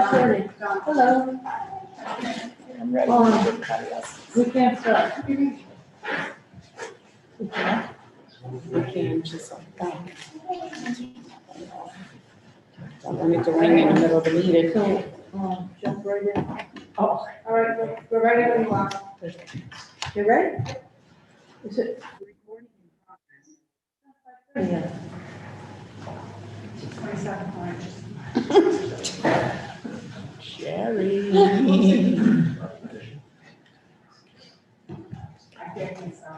6:30. Hello. I'm ready. We can't start. We can just. Don't want it to ring in the middle of the meeting. So, jump right in. Oh. All right, we're ready when you are. You ready? Is it? Yeah. 27 points. Sherry. I can't think so.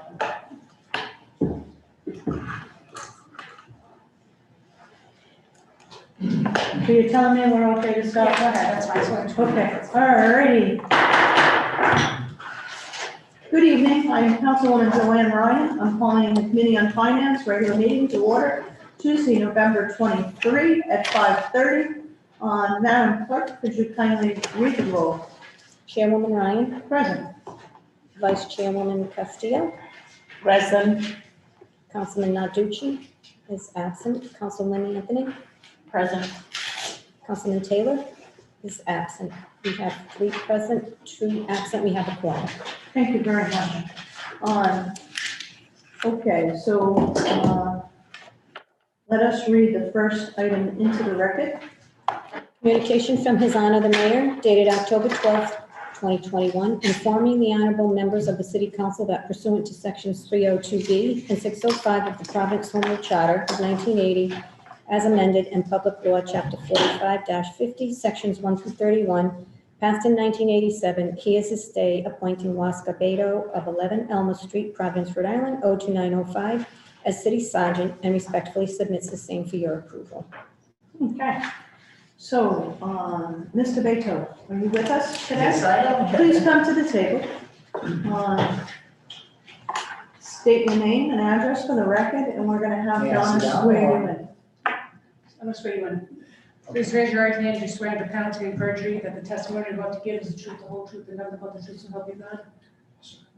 So you're telling me we're okay to Yeah, start? go ahead, that's fine. Okay, all righty. Good evening, I'm Councilwoman Joanne Ryan. I'm calling the Committee on Finance regular meeting to order Tuesday, November 23 at 5:30. Madam Clerk, could you kindly read the roll? Chairwoman Ryan, Present. Vice Chairwoman Castillo, Present. Councilman Narducci is absent, Councilman Anthony, Present. Councilman Taylor is absent. We have 3 present, 2 absent, we have a quorum. Thank you very much. Okay, so let us read the first item into the record. Communication from His Honor the Mayor dated October 12th, 2021, informing the honorable members of the City Council that pursuant to Sections 302B and 605 of the Providence Home Rule Charter of 1980, as amended, and Public Law, Chapter 45-50, Sections 1 through 31, passed in 1987, he is his stay appointing Wasca Beto of 11 Elmer Street, Providence, Rhode Island, 02905, as City Sergeant, and respectfully submits the same for your approval. Okay. So, Mr. Beto, are you with us today? Yes, I am. Please come to the table. State your name and address for the record, and we're gonna have May I Donna sit down, swear or- you in. I'm gonna swear you in. Please raise your right hand, you swear under penalty of perjury that the testimony you're about to give is the truth, the whole truth, and nothing but the truth, so help you God.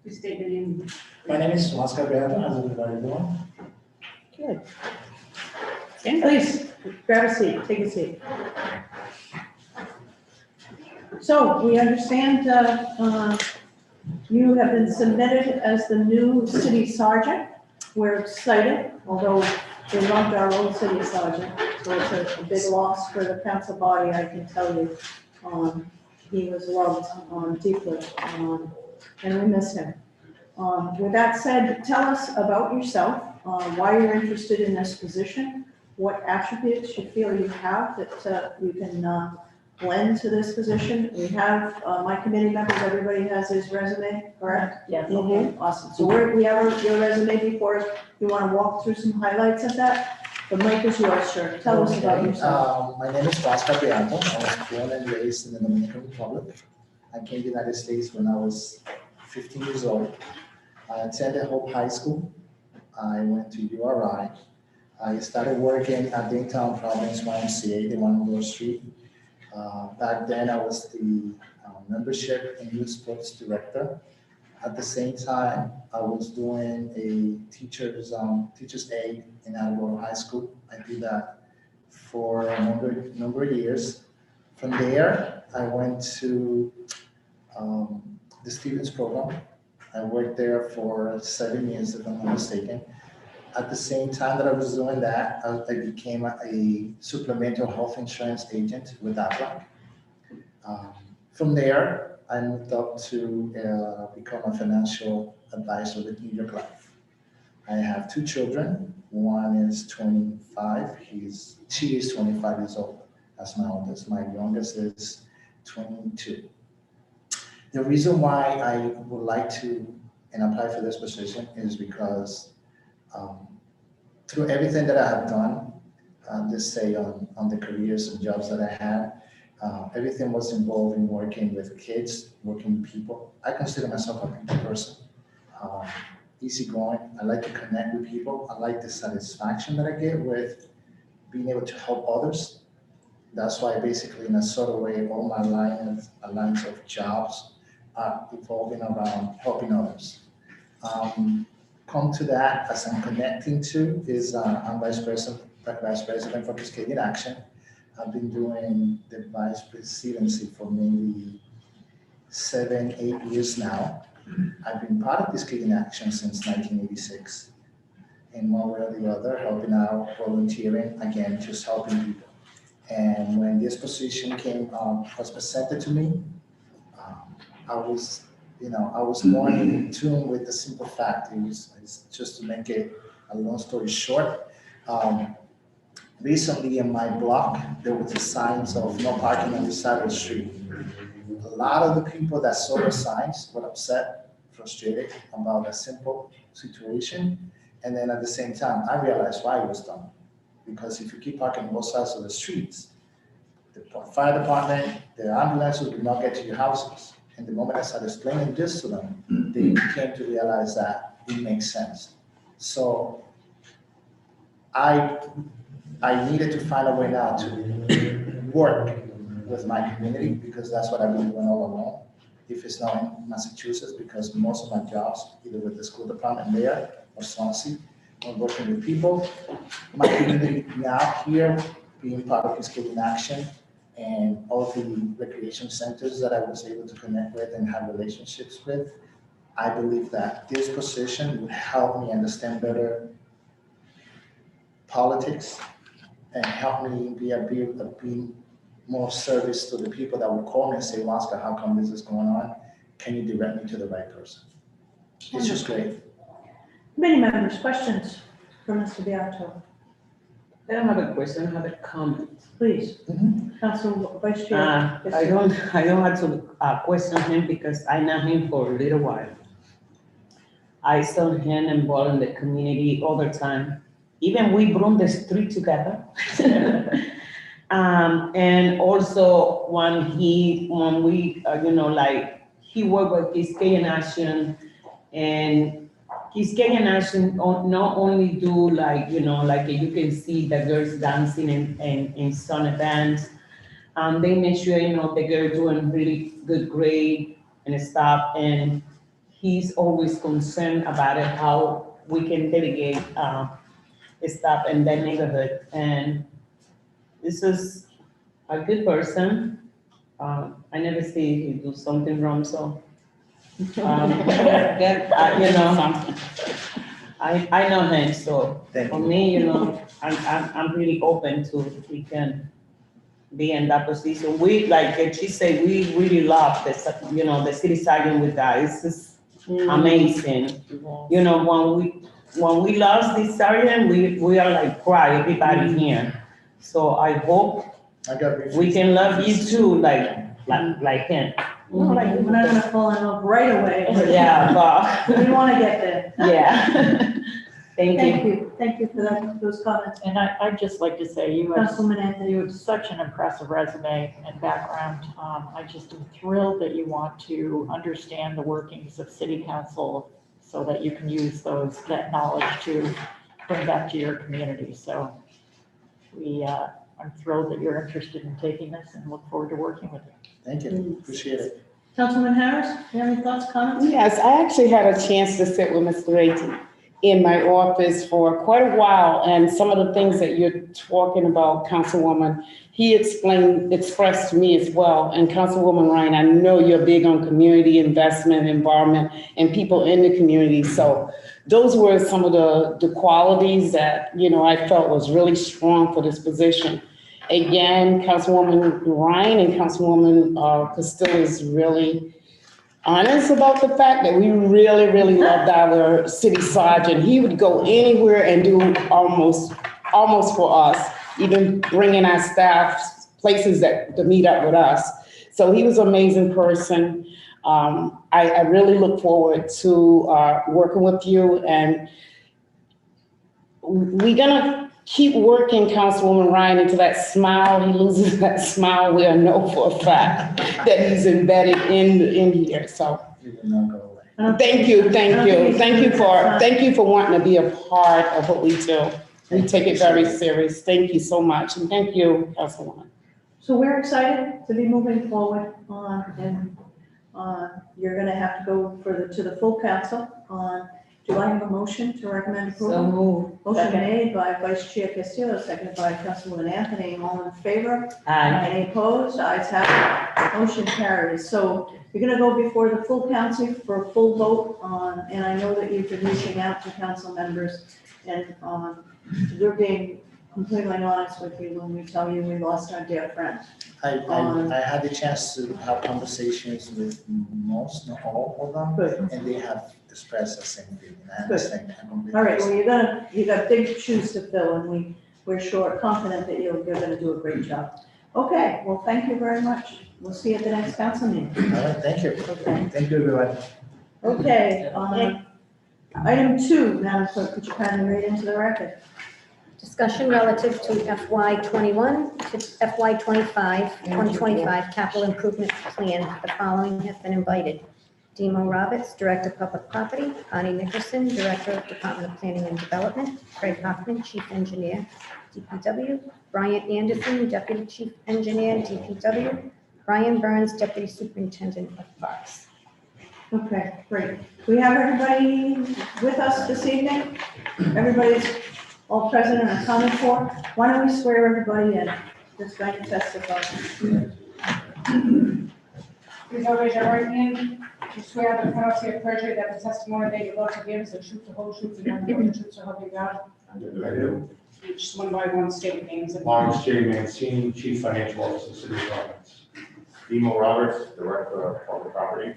Please state your name. My name is Oscar Beato, as everybody knows. Good. Please, grab a seat, take a seat. So, we understand, you have been submitted as the new city sergeant. We're excited, although we loved our old city sergeant, so it's a big loss for the council body, I can tell you. He was loved deeply, and we miss him. With that said, tell us about yourself, why you're interested in this position, what attributes you feel you have that you can lend to this position. We have, my committee members, everybody has his resume, correct? Yes. Okay, awesome. So we have your resume before us. You want to walk through some highlights of that? The mic is yours, sir. Tell us about yourself. My name is Oscar Beato. I was born and raised in the Dominican Republic. I came to the United States when I was 15 years old. I attended Hope High School. I went to URI. I started working at Downtown Providence YMCA, the one on Door Street. Back then, I was the membership and youth sports director. At the same time, I was doing a teacher's aide in Attleboro High School. I did that for a number of years. From there, I went to the Stevens program. I worked there for 7 years, if I'm not mistaken. At the same time that I was doing that, I became a supplemental health insurance agent with APLA. From there, I moved up to become a financial advisor with New York Life. I have 2 children. One is 25. She is 25 years old. That's my oldest. My youngest is 22. The reason why I would like to apply for this position is because through everything that I have done, just say on the careers and jobs that I had, everything was involved in working with kids, working with people. I consider myself a people person, easygoing. I like to connect with people. I like the satisfaction that I get with being able to help others. That's why basically in a sort of way, all my lines of jobs are evolving around helping others. Come to that, as I'm connecting to, is I'm Vice President for Cascadian Action. I've been doing the vice presidency for maybe 7, 8 years now. I've been part of this clean action since 1986. In one way or the other, helping out, volunteering, again, just helping people. And when this position was presented to me, I was more in tune with the simple fact. It's just to make it a long story short. Recently in my block, there was a signs of no parking on the side of the street. A lot of the people that saw the signs were upset, frustrated about a simple situation. And then at the same time, I realized why it was done. Because if you keep parking on both sides of the streets, the fire department, the ambulances will not get to your houses. And the moment I started explaining this to them, they came to realize that it makes sense. So I needed to find a way now to work with my community, because that's what I've been doing all along. If it's not in Massachusetts, because most of my jobs, either with the school department there or Swansea, or working with people. My community now here, being part of Peace in Action, and all the recreation centers that I was able to connect with and have relationships with, I believe that this position would help me understand better politics and help me be more service to the people that would call me and say, Oscar, how come this is going on? Can you direct me to the right person? It's just great. Committee members, questions for Mr. Beato? I don't have a question, I have a comment. Please. Council Vice Chair. I don't have to question him because I know him for a little while. I saw him involved in the community all the time. Even we broom the street together. And also when we, he worked with Cdbg Action, and Cdbg Action not only do you can see the girls dancing in some events. They make sure, the girls doing really good grade and stuff. And he's always concerned about it, how we can delegate stuff in that neighborhood. And this is a good person. I never see he do something wrong, so. I know him, so for me, I'm really open to if we can be in that position. We, like she said, we really love the city sergeant with that. It's just amazing. When we lost this sergeant, we are like cry, everybody here. So I hope we can love you too, like him. We're not gonna fall in love right away. Yeah, but We wanna get there. yeah. Thank you. Thank you for those comments. And I'd just like to say you have Councilman Anthony. such an impressive resume and background. I just am thrilled that you want to understand the workings of city council so that you can use that knowledge to bring back to your community. So I'm thrilled that you're interested in taking this and look forward to working with you. Thank you, appreciate it. Councilman Harris, you have any thoughts, comments? Yes, I actually had a chance to sit with Mr. Rayton in my office for quite a while, and some of the things that you're talking about, Councilwoman, he expressed to me as well. And Councilwoman Ryan, I know you're big on community investment, environment, and people in the community. So those were some of the qualities that, I felt was really strong for this position. Again, Councilwoman Ryan and Councilwoman Castillo is really honest about the fact that we really, really loved our city sergeant. He would go anywhere and do almost for us, even bringing our staff places to meet up with us. So he was an amazing person. I really look forward to working with you, and we're gonna keep working, Councilwoman Ryan, until that smile, he loses that smile. We know for a fact that he's embedded in here, so. You will not go away. Thank you for wanting to be a part of what we do. We take it very serious. Thank you so much, and thank you, Councilwoman. So we're excited to be moving forward and you're gonna have to go to the full council Do I have a motion to recommend So approval? move. Motion Second. made by Vice Chair Castillo, seconded by Councilwoman Anthony, all in favor? Aye. Any opposed? Ayes have it. Motion carries. So you're gonna go before the full council for a full vote on, and I know that you've been reaching out to council members, and, we're being completely honest with you when we tell you we lost our dear friend. I had the chance to have conversations with most, not all of them, Good. and they have expressed the same feeling. I Good. understand. I completely All right, well, understand. you got big shoes to fill, and we're confident that you're gonna do a great job. Okay, well, thank you very much. We'll see you at the next council meeting. All right, thank you. Okay. Thank you, everyone. Okay, item 2, Madam Clerk, could you kindly read into the record? Discussion relative to FY '21 to FY '25, 2025 capital improvement plan. The following have been invited. Demo Roberts, Director of Public Property, Connie Nicholson, Director of Department of Planning and Development, Craig Hoffman, Chief Engineer, DPW, Brian Anderson, Deputy Chief Engineer, DPW, Brian Burns, Deputy Superintendent of Parks. Okay, great. We have everybody with us this evening? Everybody's all present and accounted for? Why don't we swear everybody in? Just going to testify. Please all raise your right hand. You swear under penalty of perjury that the testimony that you're about to give is the truth, the whole truth, and nothing but the truth, so help you God. I do. Each one by one state names. and- Lawrence J. Mancini, Chief Financial Officer, City of Providence. Demo Roberts, Director of Public Property.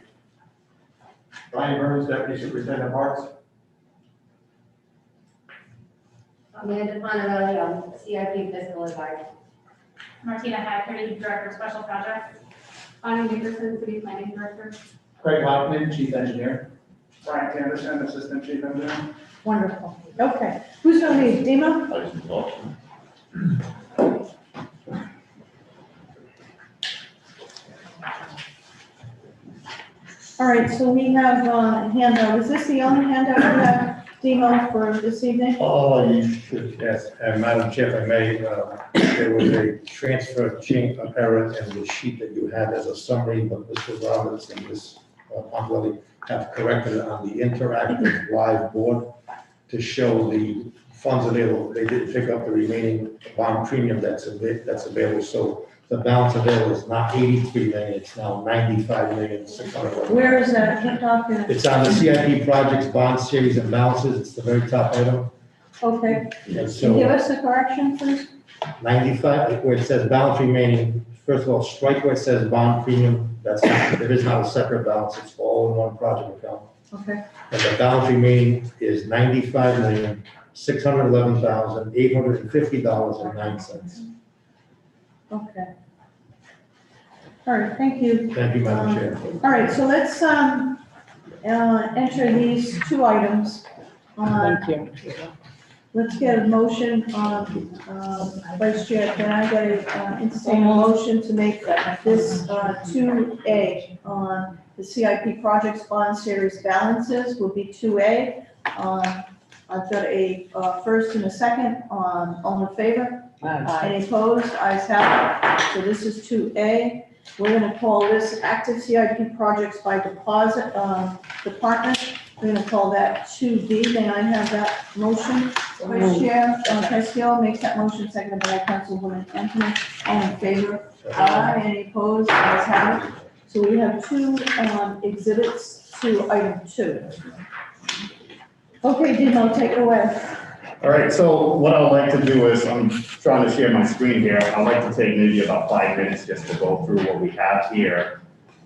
Brian Burns, Deputy Superintendent of Parks. Amanda Ponarelli, CIP Fiscal Advisor. Martina Hagerty, Director of Special Projects. Connie Nicholson, City Planning Director. Craig Hoffman, Chief Engineer. Brian Anderson, Assistant Chief Engineer. Wonderful. Okay, who's gonna lead? Dima? All right, so we have a handout. Is this the only handout you have, Dimo, for this evening? Oh, you should, yes. And Madam Chair, if I may, there was a transfer change of error in the sheet that you had as a summary, but Mr. Roberts and Ms. Pontelli have corrected it on the interactive live board to show the funds available. They didn't pick up the remaining bond premium that's available. So the balance available is not 83 million, it's now 95,600,000. Where is that? Can't talk in it. It's on the CIP projects, bond series and balances. It's the very top item. Okay, And can you so give us the correction, please? 95, where it says balance remaining, first of all, strike where it says bond premium. That's not, there is not a separate balance. It's all in one project account. Okay, And the balance remaining is $95,611,850.09. okay. All right, thank you. Thank you, Madam Chair. All right, so let's enter these 2 items. Thank you. Let's get a motion on, Vice Chair, can I get a, entertain a motion to make this 2A on the CIP projects bond series balances will be 2A. I've got a first and a second, all in favor? Any opposed? Ayes have it. So this is 2A. We're gonna call this active CIP projects by deposit department. We're gonna call that 2B. May I have that motion? Vice Chair Castillo makes that motion, seconded by Councilwoman Anthony. All in favor? Aye. Any opposed? Ayes have it. So we have 2 exhibits to item 2. Okay, Dimo, take it away. All right, so what I'd like to do is, I'm trying to share my screen here. I'd like to take maybe about 5 minutes just to go through what we have here.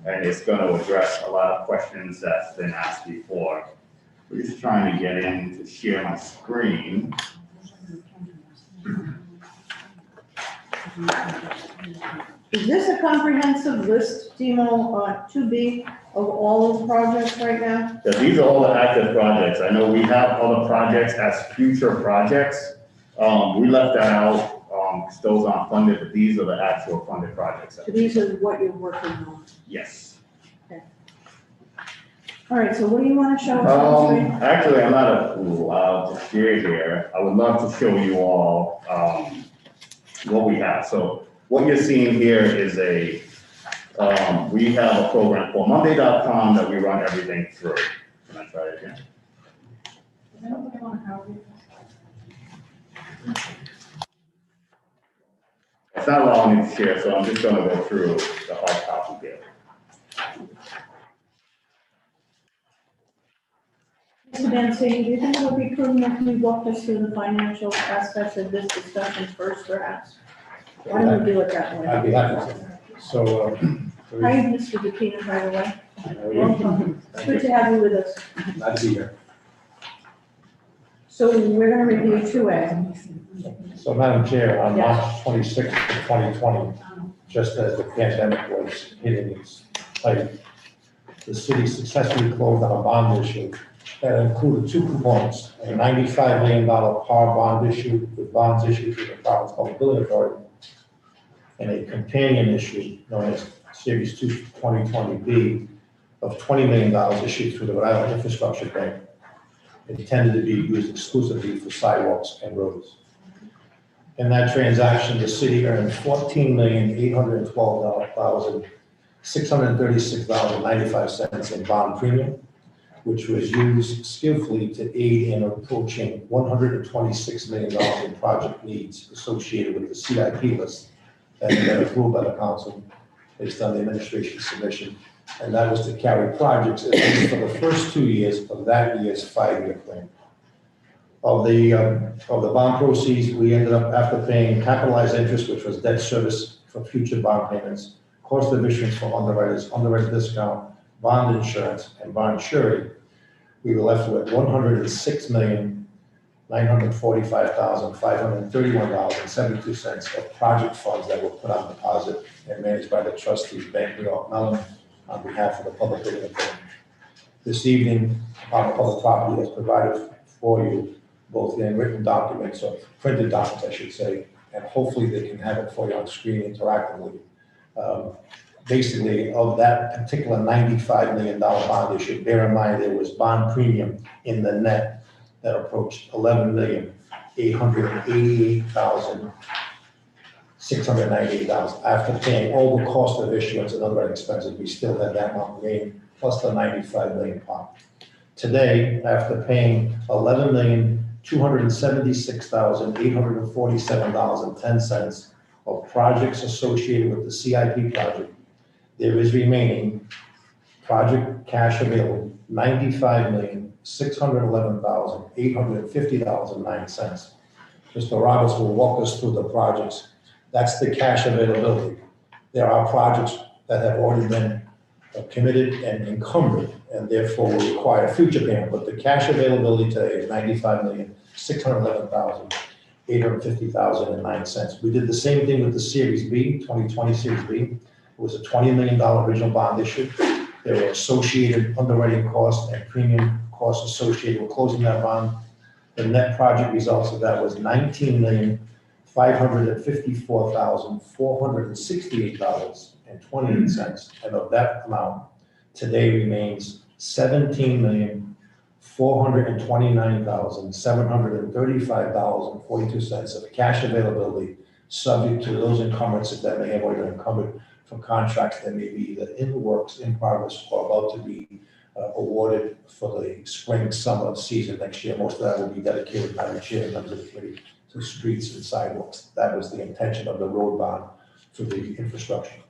And it's going to address a lot of questions that's been asked before. We're just trying to get in to share my screen. Is this a comprehensive list, Dimo, 2B, of all of the projects right now? Yeah, these are all the active projects. I know we have other projects as future projects. We left that out, because those aren't funded, but these are the actual funded projects. So these are what you're working on. Yes. All right, so what do you want to show us on the screen? Actually, I'm not allowed to share here. I would love to show you all, what we have. So what you're seeing here is we have a program called Monday.com that we run everything through. Can I try it again? anybody want to help you? It's not allowing me to share, so I'm just gonna go through the hard copy here. Mr. Mancini, do you think it would be prudent if you walk us through the financial aspects of this discussion first, perhaps? Why don't we do it that way? I'd be happy to. So, Hi, Mr. DePina, by the way. Welcome. It's good to have you with us. glad to be here. So we're gonna review 2A. So, Madam Chair, on Yes. March 26th of 2020, just as the pandemic was hitting its height, the city successfully closed on a bond issue that included two components: a $95 million par bond issue with bonds issued through the Providence Public Building Authority, and a companion issue known as Series 2 2020B of $20 million issued through the Rhode Island Infrastructure Bank, intended to be used exclusively for sidewalks and roads. In that transaction, the city earned $14,812,636.95 in bond premium, which was used skillfully to aid in approaching $126 million in project needs associated with the CIP list that had been approved by the council based on the administration's submission. And that was to carry projects at least for the first 2 years of that year's 5-year plan. Of the bond proceeds, we ended up, after paying capitalized interest, which was debt service for future bond payments, cost of issuance for underwriters, underwriter discount, bond insurance, and bond surety, we were left with $106,945,531.72 of project funds that were put on deposit and managed by the trustees, Bank New York Mellon, on behalf of the Public Building Authority. This evening, Department of Public Property has provided for you both in written documents, or printed documents, I should say, and hopefully they can have it for you on screen interactively. Basically, of that particular $95 million bond issue, bear in mind there was bond premium in the net that approached $11,888,698. After paying all the cost of issuance and other expenses, we still had that amount remaining, plus the $95 million bond. Today, after paying $11,276,847.10 of projects associated with the CIP project, there is remaining project cash available, $95,611,850.09. Mr. Roberts will walk us through the projects. That's the cash availability. There are projects that have already been committed and encumbered, and therefore will require future payment, but the cash availability today is $95,611,850.09. We did the same thing with the Series B, 2020 Series B. It was a $20 million original bond issue. There were associated underwriting costs and premium costs associated with closing that bond. The net project results of that was $19,554,468.28. And of that amount, today remains $17,429,735.42 of cash availability, subject to those encumbrances that may have already been encumbered from contracts that may be either in the works, in progress, or about to be awarded for the spring, summer season next year. Most of that will be dedicated by the chair and members of the committee to streets and sidewalks. That was the intention of the road bond for the infrastructure.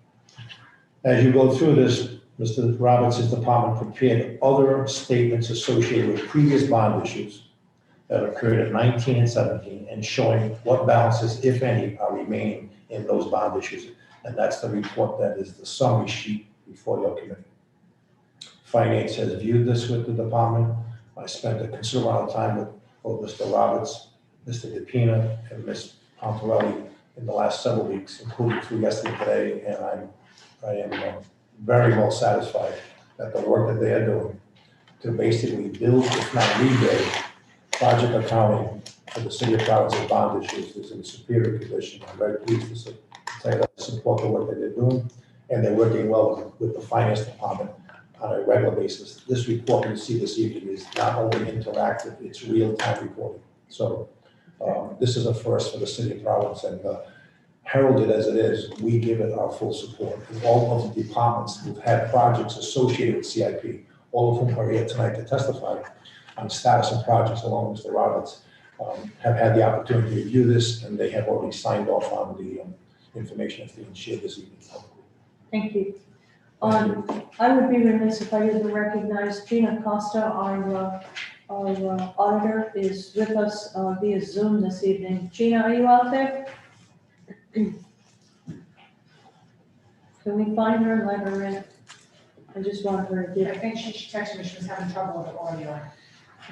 As you go through this, Mr. Roberts' department prepared other statements associated with previous bond issues that occurred in 19 and 17, and showing what balances, if any, are remaining in those bond issues. And that's the report that is the summary sheet before your committee. Finance has viewed this with the department. I spent a considerable amount of time with both Mr. Roberts, Mr. DePina, and Ms. Pontarelli in the last several weeks, including through yesterday today, and I am very well satisfied that the work that they are doing to basically build, if not rebuild, project accounting for the city of Providence's bond issues is in superior condition. I'm very pleased to say that I support the work that they're doing, and they're working well with the finance department on a regular basis. This report you see this evening is not only interactive, it's real-time reporting. So this is a first for the city of Providence, and heralded as it is, we give it our full support. And all of the departments who've had projects associated with CIP, all of whom are here tonight to testify, on status of projects along with Mr. Roberts, have had the opportunity to review this, and they have already signed off on the information that's being shared this evening. Thank you. I would be remiss if I didn't recognize Gina Costa, our auditor, is with us via Zoom this evening. Gina, are you out there? Can we find her and let her in? I just want her to I give, think she texted me, she was having trouble with the audio.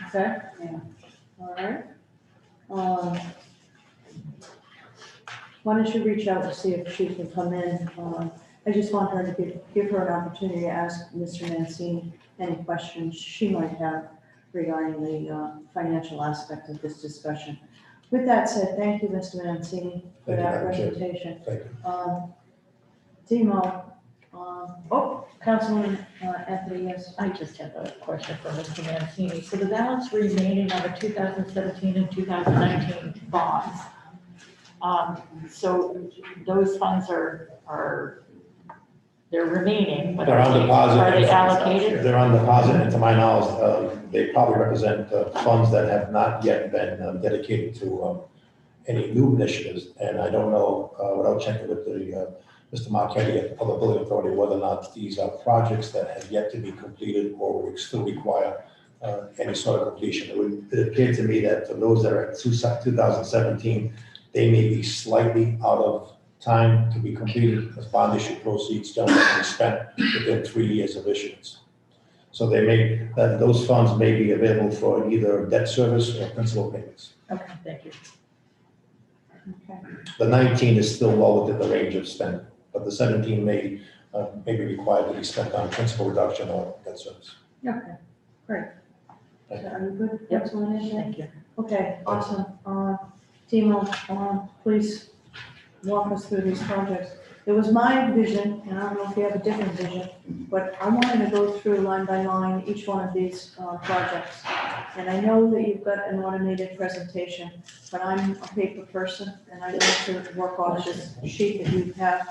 okay? Yeah. All right. Why don't you reach out to see if she can come in? I just want her to give her an opportunity to ask Mr. Mancini any questions she might have regarding the financial aspect of this discussion. With that said, thank you, Mr. Mancini, for Thank you, that Madam Chair. presentation. Thank you. Timo, Councilman Anthony, yes. I just have a question for Mr. Mancini. So the balance remaining of the 2017 and 2019 bonds. So those funds are they're remaining, but They're on deposit. are they allocated? They're on deposit, and to my knowledge, they probably represent funds that have not yet been dedicated to any new initiatives. And I don't know, without checking with Mr. Marquetti at the Public Building Authority, whether or not these are projects that have yet to be completed or will still require any sort of completion. It appeared to me that for those that are at 2017, they may be slightly out of time to be completed because bond issue proceeds generally be spent within 3 years of issuance. So they may, those funds may be available for either debt service or principal payments. Okay, thank you. Okay. The 19 is still well within the range of spending, but the 17 may be required to be spent on principal reduction or debt service. Okay, great. Thank you. Are you good? Yep. Councilman Anthony? Thank you. Okay, awesome. Timo, please walk us through these projects. It was my vision, and I don't know if you have a different vision, but I wanted to go through line by line each one of these projects. And I know that you've got an automated presentation, but I'm a paper person, and I like to work off this sheet that you have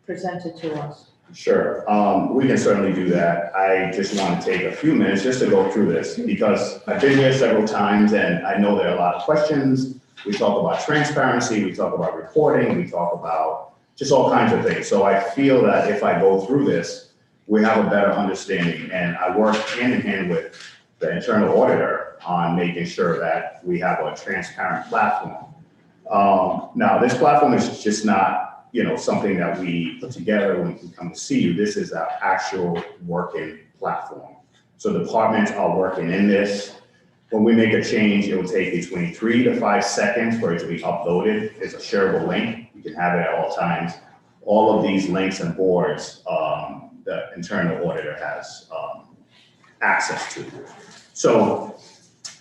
presented to us. Sure, we can certainly do that. I just want to take a few minutes just to go through this because I've been here several times and I know there are a lot of questions. We talk about transparency, we talk about reporting, we talk about just all kinds of things. So I feel that if I go through this, we have a better understanding. And I work hand in hand with the internal auditor on making sure that we have a transparent platform. Now, this platform is just not something that we put together when we come to see you. This is our actual working platform. So departments are working in this. When we make a change, it will take between 3 to 5 seconds for it to be uploaded. It's a shareable link. You can have it at all times. All of these links and boards, the internal auditor has access to. So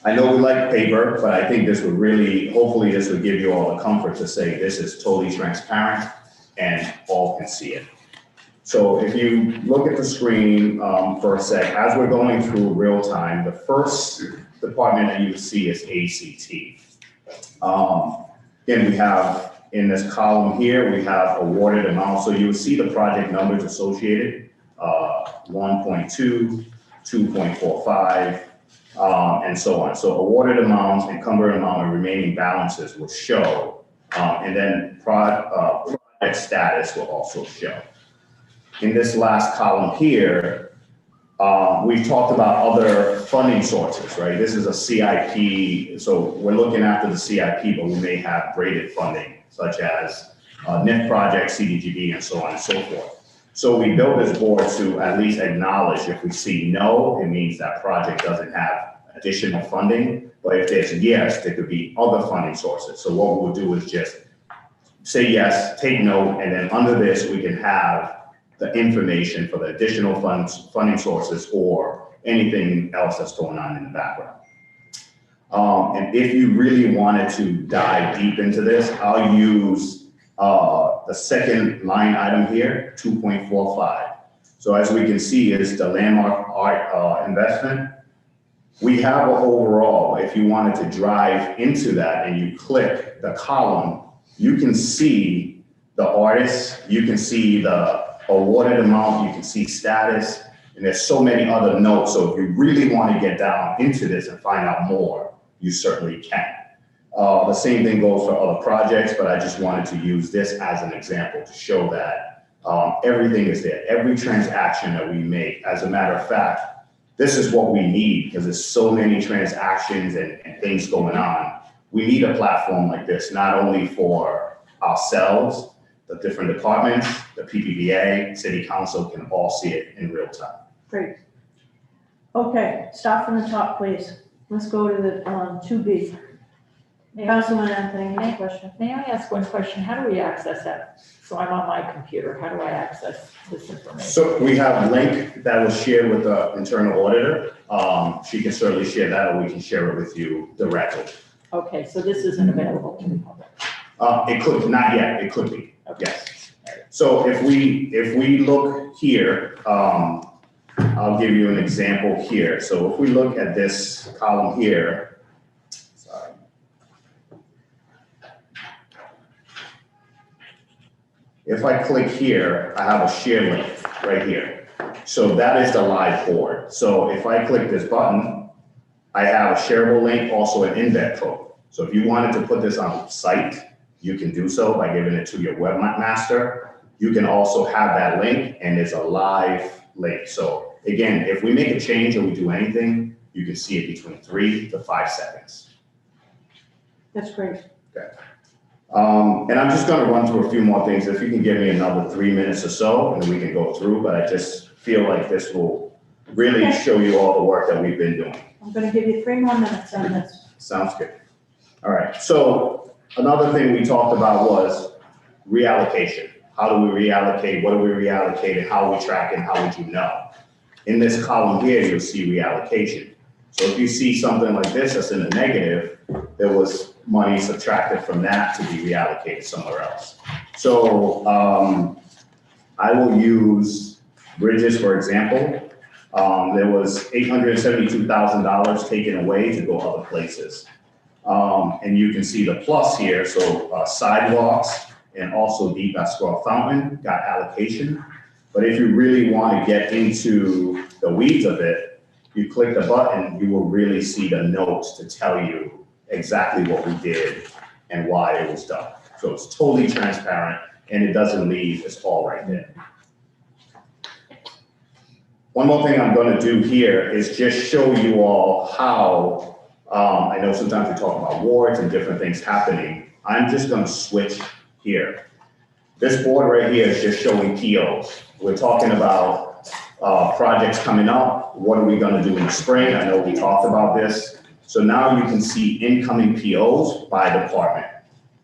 I know we like paper, but I think this would really, hopefully this would give you all the comfort to say this is totally transparent and all can see it. So if you look at the screen for a sec, as we're going through real time, the first department that you see is ACT. Then we have in this column here, we have awarded amount. So you will see the project numbers associated, 1.2, 2.45, and so on. So awarded amounts, encumbered amount, and remaining balances will show. And then project status will also show. In this last column here, we've talked about other funding sources, right? This is a CIP, so we're looking after the CIP, but we may have braided funding, such as NIF project, Cdbg, and so on and so forth. So we built this board to at least acknowledge if we see no, it means that project doesn't have additional funding, but if there's yes, there could be other funding sources. So what we'll do is just say yes, take note, and then under this, we can have the information for the additional funding sources or anything else that's going on in the background. And if you really wanted to dive deep into this, I'll use the second line item here, 2.45. So as we can see is the landmark art investment. We have an overall, if you wanted to drive into that and you click the column, you can see the artists, you can see the awarded amount, you can see status, And there's so many other notes, so if you really want to get down into this and find out more, you certainly can. The same thing goes for other projects, but I just wanted to use this as an example to show that everything is there. Every transaction that we make, as a matter of fact, this is what we need because there's so many transactions and things going on. We need a platform like this, not only for ourselves, the different departments, the PPBA, City Council can all see it in real time. Great. Okay, start from the top, please. Let's go to the 2B. Councilman Anthony, any question? May I ask one question? How do we access that? So I'm on my computer. How do I access this information? So we have a link that was shared with the internal auditor. She can certainly share that, or we can share it with you directly. Okay, so this isn't available to the public. It could, not yet, it could be, Okay. yes. So if we look here, I'll give you an example here. So if we look at this column here, sorry. If I click here, I have a share link right here. So that is the live board. So if I click this button, I have a shareable link, also an embed code. So if you wanted to put this on the site, you can do so by giving it to your webmaster. You can also have that link, and it's a live link. So again, if we make a change or we do anything, you can see it between 3 to 5 seconds. That's great. Okay. And I'm just going to run through a few more things. If you can give me another 3 minutes or so, and we can go through, but I just feel like this will really show you all the work that we've been doing. I'm going to give you 3 more minutes on this. Sounds good. All right. So another thing we talked about was reallocation. How do we reallocate? What do we reallocate? And how we track it? How would you know? In this column here, you'll see reallocation. So if you see something like this that's in the negative, there was money subtracted from that to be reallocated somewhere else. So I will use bridges, for example. There was $872,000 taken away to go other places. And you can see the plus here. So sidewalks and also deep escrow fountain got allocation. But if you really want to get into the weeds of it, you click the button, you will really see the notes to tell you exactly what we did and why it was done. So it's totally transparent and it doesn't leave, it's all right there. One more thing I'm going to do here is just show you all how, I know sometimes we talk about wards and different things happening. I'm just going to switch here. This board right here is just showing POs. We're talking about projects coming up. What are we going to do in the spring? I know we talked about this. So now you can see incoming POs by department.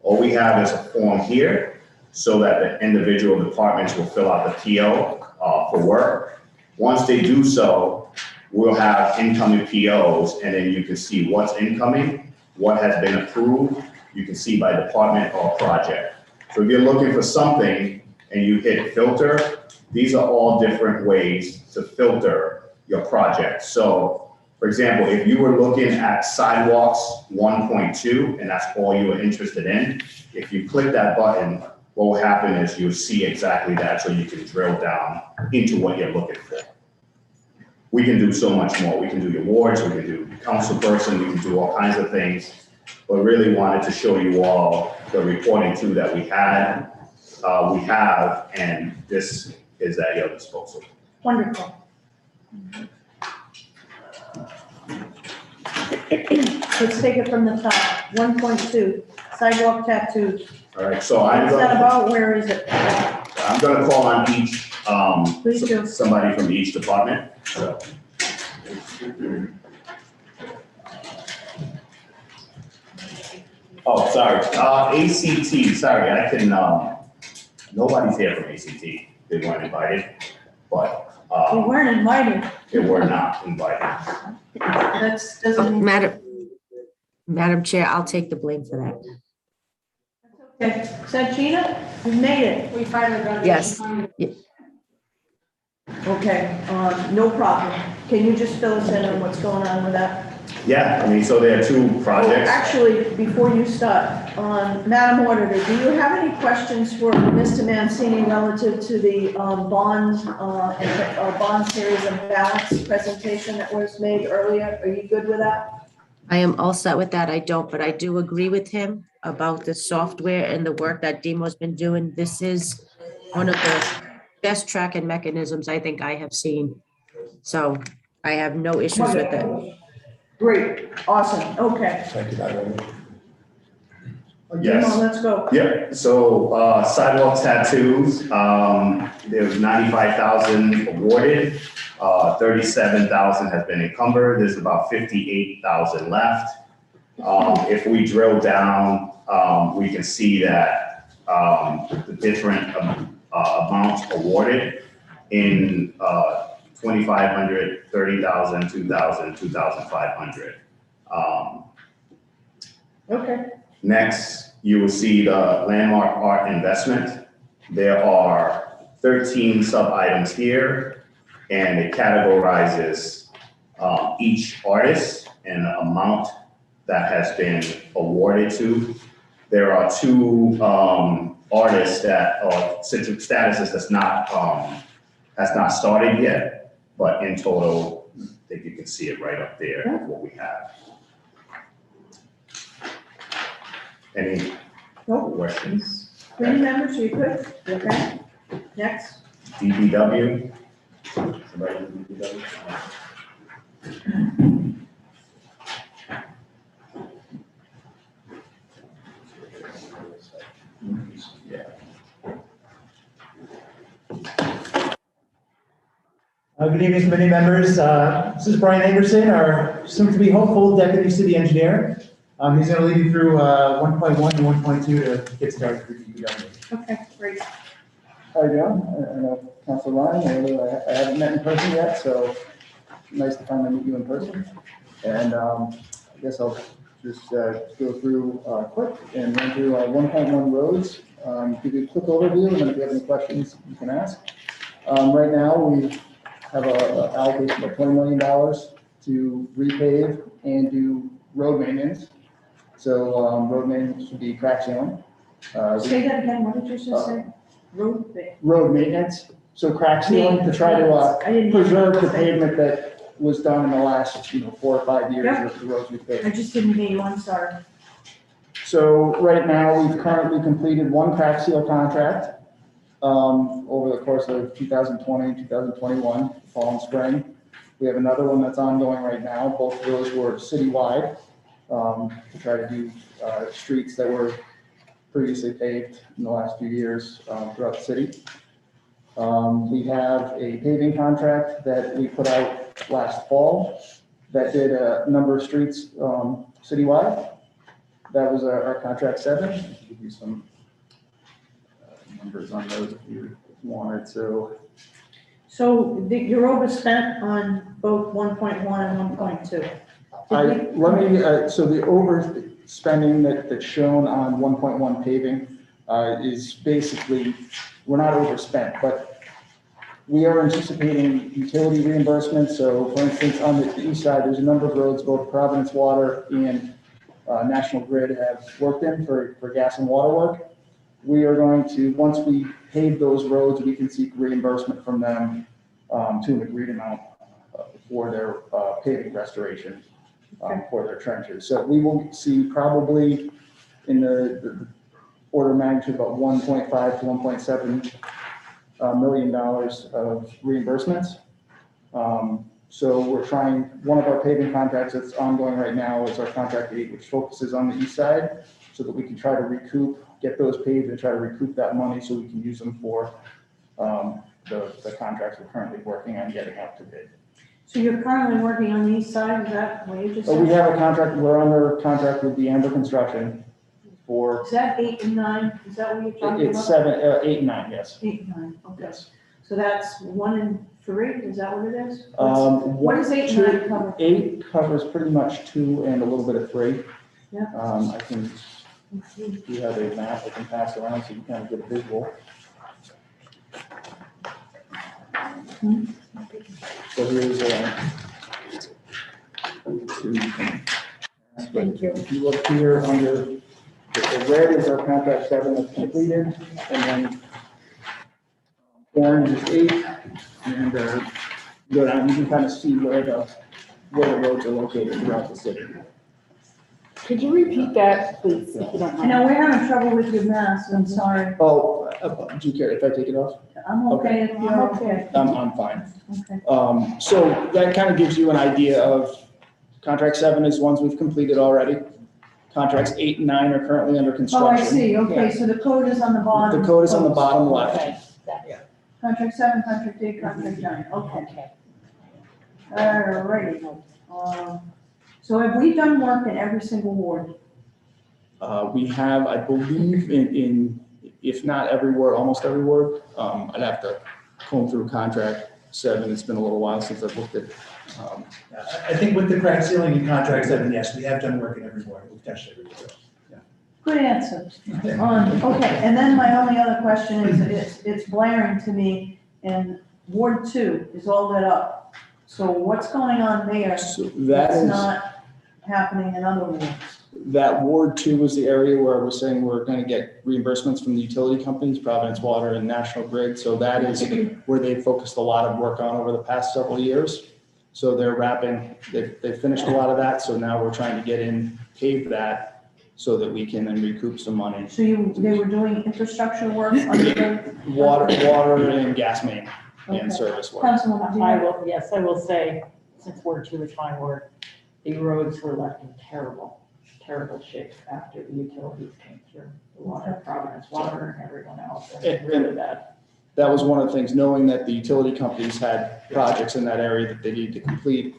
All we have is a form here so that the individual departments will fill out the PO for work. Once they do so, we'll have incoming POs, and then you can see what's incoming, what has been approved. You can see by department or project. So if you're looking for something and you hit filter, these are all different ways to filter your project. So for example, if you were looking at sidewalks 1.2 and that's all you were interested in, if you click that button, what will happen is you'll see exactly that, so you can drill down into what you're looking for. We can do so much more. We can do your wards, we can do council person, we can do all kinds of things, but really wanted to show you all the reporting too that we have, and this is at your disposal. Wonderful. Let's take it from the top. 1.2, sidewalk tattoos. All right, so What's that about? Where is it? I'm gonna call on each, Please do. somebody from each department. So. Oh, sorry, ACT, sorry, I can, nobody's here from ACT. They weren't invited, but, We weren't invited. they were not invited. That's, doesn't mean. Madam Chair, I'll take the blame for that. Okay, Sanchina, you made it. We finally got it. Yes. Okay, no problem. Can you just fill us in on what's going on with that? Yeah, I mean, so there are two Oh, projects. actually, before you start, Madam Auditor, do you have any questions for Mr. Mancini relative to the bond series and balance presentation that was made earlier? Are you good with that? I am all set with that. I don't, but I do agree with him about the software and the work that Demo's been doing. This is one of the best tracking mechanisms I think I have seen. So I have no issues with it. Great, awesome, okay. Thank you, Madam Auditor. Yes. Demo, let's go. Yep, so sidewalk tattoos, there was 95,000 awarded, 37,000 has been encumbered, there's about 58,000 left. If we drill down, we can see that the different amounts awarded in 2,500, 30,000, 2,000, 2,500. Okay, Next, you will see the landmark art investment. There are 13 sub-items here, and it categorizes each artist and the amount that has been awarded to. There are two artists that are statuses has not started yet, but in total, I think you can see it right up there of what we have. Any questions? committee members, are you good? Okay, next. DBW? Somebody do DBW? Yeah. Good evening, committee members. This is Brian Anderson, our soon-to-be hopeful deputy city engineer. He's going to lead you through 1.1 and 1.2 to get started with DPW. Okay, great. How are you doing? I know Councilor Ryan, I haven't met in person yet, so nice to finally meet you in person. And I guess I'll just go through quick and run through 1.1 roads, give you a quick overview, and then if you have any questions, you can ask. Right now, we have an allocation of $20 million to repave and do road maintenance. So road maintenance should be crack sealing. Say that again, what did you just say? Road maintenance, so crack sealing to try to preserve the pavement that was done in the last 4 or 5 years of the roads we I paved. just didn't hear you, I'm sorry. So right now, we've currently completed one crack seal contract over the course of 2020, 2021, fall and spring. We have another one that's ongoing right now. Both of those were citywide to try to do streets that were previously paved in the last few years throughout the city. We have a paving contract that we put out last fall that did a number of streets citywide. That was our contract 7. I can give you some numbers on those if you wanted. So you're overspent on both 1.1 and 1.2. So the overspending that's shown on 1.1 paving is basically, we're not overspent, but we are anticipating utility reimbursement. So for instance, on the east side, there's a number of roads, both Providence Water and National Grid have worked in for gas and water work. We are going to, once we pave those roads, we can seek reimbursement from them to an agreed amount for their paving restoration for their trenches. So we will see probably in the order of magnitude about $1.5 to $1.7 million of reimbursements. So we're trying, one of our paving contracts that's ongoing right now is our contract 8, which focuses on the east side so that we can try to recoup, get those paved and try to recoup that money so we can use them for the contracts we're currently working on getting out to bid. So you're currently working on the east side, is that what you just said? We have a contract, we're under contract with the Amber Construction for. Is that 8 and 9? Is that what you're talking about? It's 8 and 9, yes. 8 and 9, okay. Yes. So that's 1 and 3, is that what it is? What does 8 and 9 cover? 8 covers pretty much 2 and a little bit of 3. Yeah. I can, if you have a map, I can pass around so you kind of get a visual. So here's 2. you can. Thank you. If you look here under, the red is our contract 7 that's completed, and then orange is 8, and go down, you can kind of see where the roads are located throughout the city. Could you repeat that, please, if you don't I mind? know we're having trouble with your mask, I'm sorry. Oh, do you care if I take it off? I'm okay if you're okay. I'm fine. Okay. So that kind of gives you an idea of, contract 7 is ones we've completed already. Contracts 8 and 9 are currently under Oh, construction. I see, okay, so the code is on the bottom. The code is on the bottom left. Okay. Contract 7, contract 8, contract 9, okay. All right. So have we done work in every single ward? We have, I believe, in, if not every word, almost every word. I'd have to comb through contract 7. It's been a little while since I've looked at. I think with the crack ceiling and contract 7, yes, we have done work in every ward. We've touched every ward. Good answer. Okay, and then my only other question is, it's blaring to me, and Ward 2 is all lit up. So what's going on there So that's not happening in other wards? that Ward 2 was the area where we're saying we're going to get reimbursements from the utility companies, Providence Water and National Grid. So that is where they focused a lot of work on over the past several years. So they're wrapping, they've finished a lot of that. So now we're trying to get in, pave that so that we can then recoup some money. So they were doing infrastructure work under the. Water and gas main Okay. and service work. Councilwoman, do you have- I will say, since Ward 2 is my ward, the roads were left in terrible shape after the utilities came through. The water, Providence Water and everyone else, and really bad. That was one of the things, knowing that the utility companies had projects in that area that they needed to complete.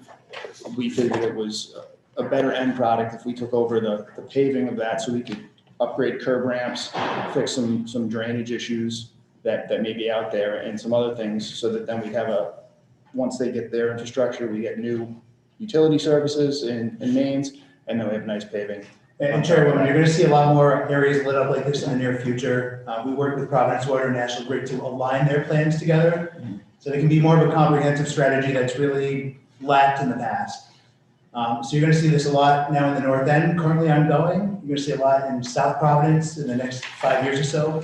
We figured it was a better end product if we took over the paving of that so we could upgrade curb ramps, fix some drainage issues that may be out there and some other things so that then we have once they get their infrastructure, we get new utility services and mains, and then we have nice paving. And Chairwoman, you're going to see a lot more areas lit up like this in the near future. We work with Providence Water and National Grid to align their plans together so they can be more of a comprehensive strategy that's really lacked in the past. So you're going to see this a lot now in the north end, currently ongoing. You're going to see a lot in South Providence in the next 5 years or so.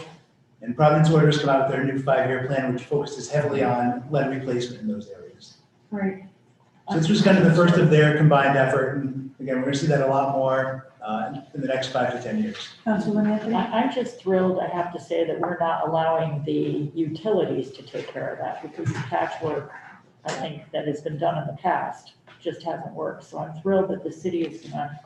And Providence Water has come out with their new 5-year plan, which focuses heavily on lead replacement in those areas. Right. So this was kind of the first of their combined effort. And again, we're going to see that a lot more in the next 5 to 10 years. Councilwoman Anthony? I'm just thrilled, I have to say, that we're not allowing the utilities to take care of that, because the patchwork, I think, that has been done in the past just hasn't worked. So I'm thrilled that the city is gonna,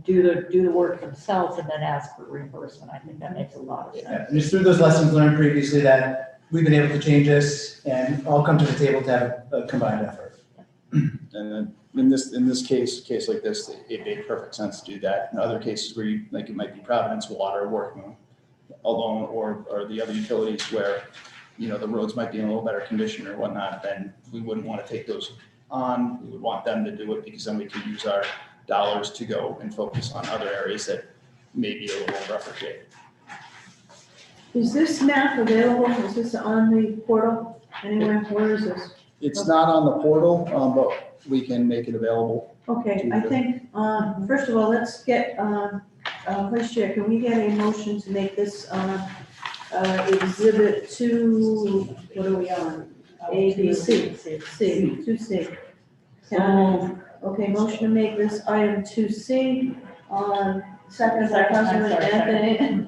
do the work themselves and then ask for reimbursement. I think that makes a lot of sense. Yeah, and it's through those lessons learned previously that we've been able to change this and all come to the table to have a combined effort. And then in this case like this, it made perfect sense to do that. In other cases where it might be Providence Water working alone or the other utilities where, the roads might be in a little better condition or whatnot, then we wouldn't want to take those on. We would want them to do it because then we could use our dollars to go and focus on other areas that may be a little rougher shape. Is this map available? Is this on the portal anywhere? Where is this? It's not on the portal, but we can make it available. Okay, I think, first of all, let's get, Vice Chair, can we get a motion to make this, exhibit 2, what are we on? A, B, C, 2C. Okay, motion to make this item 2C, second by Councilman Anthony.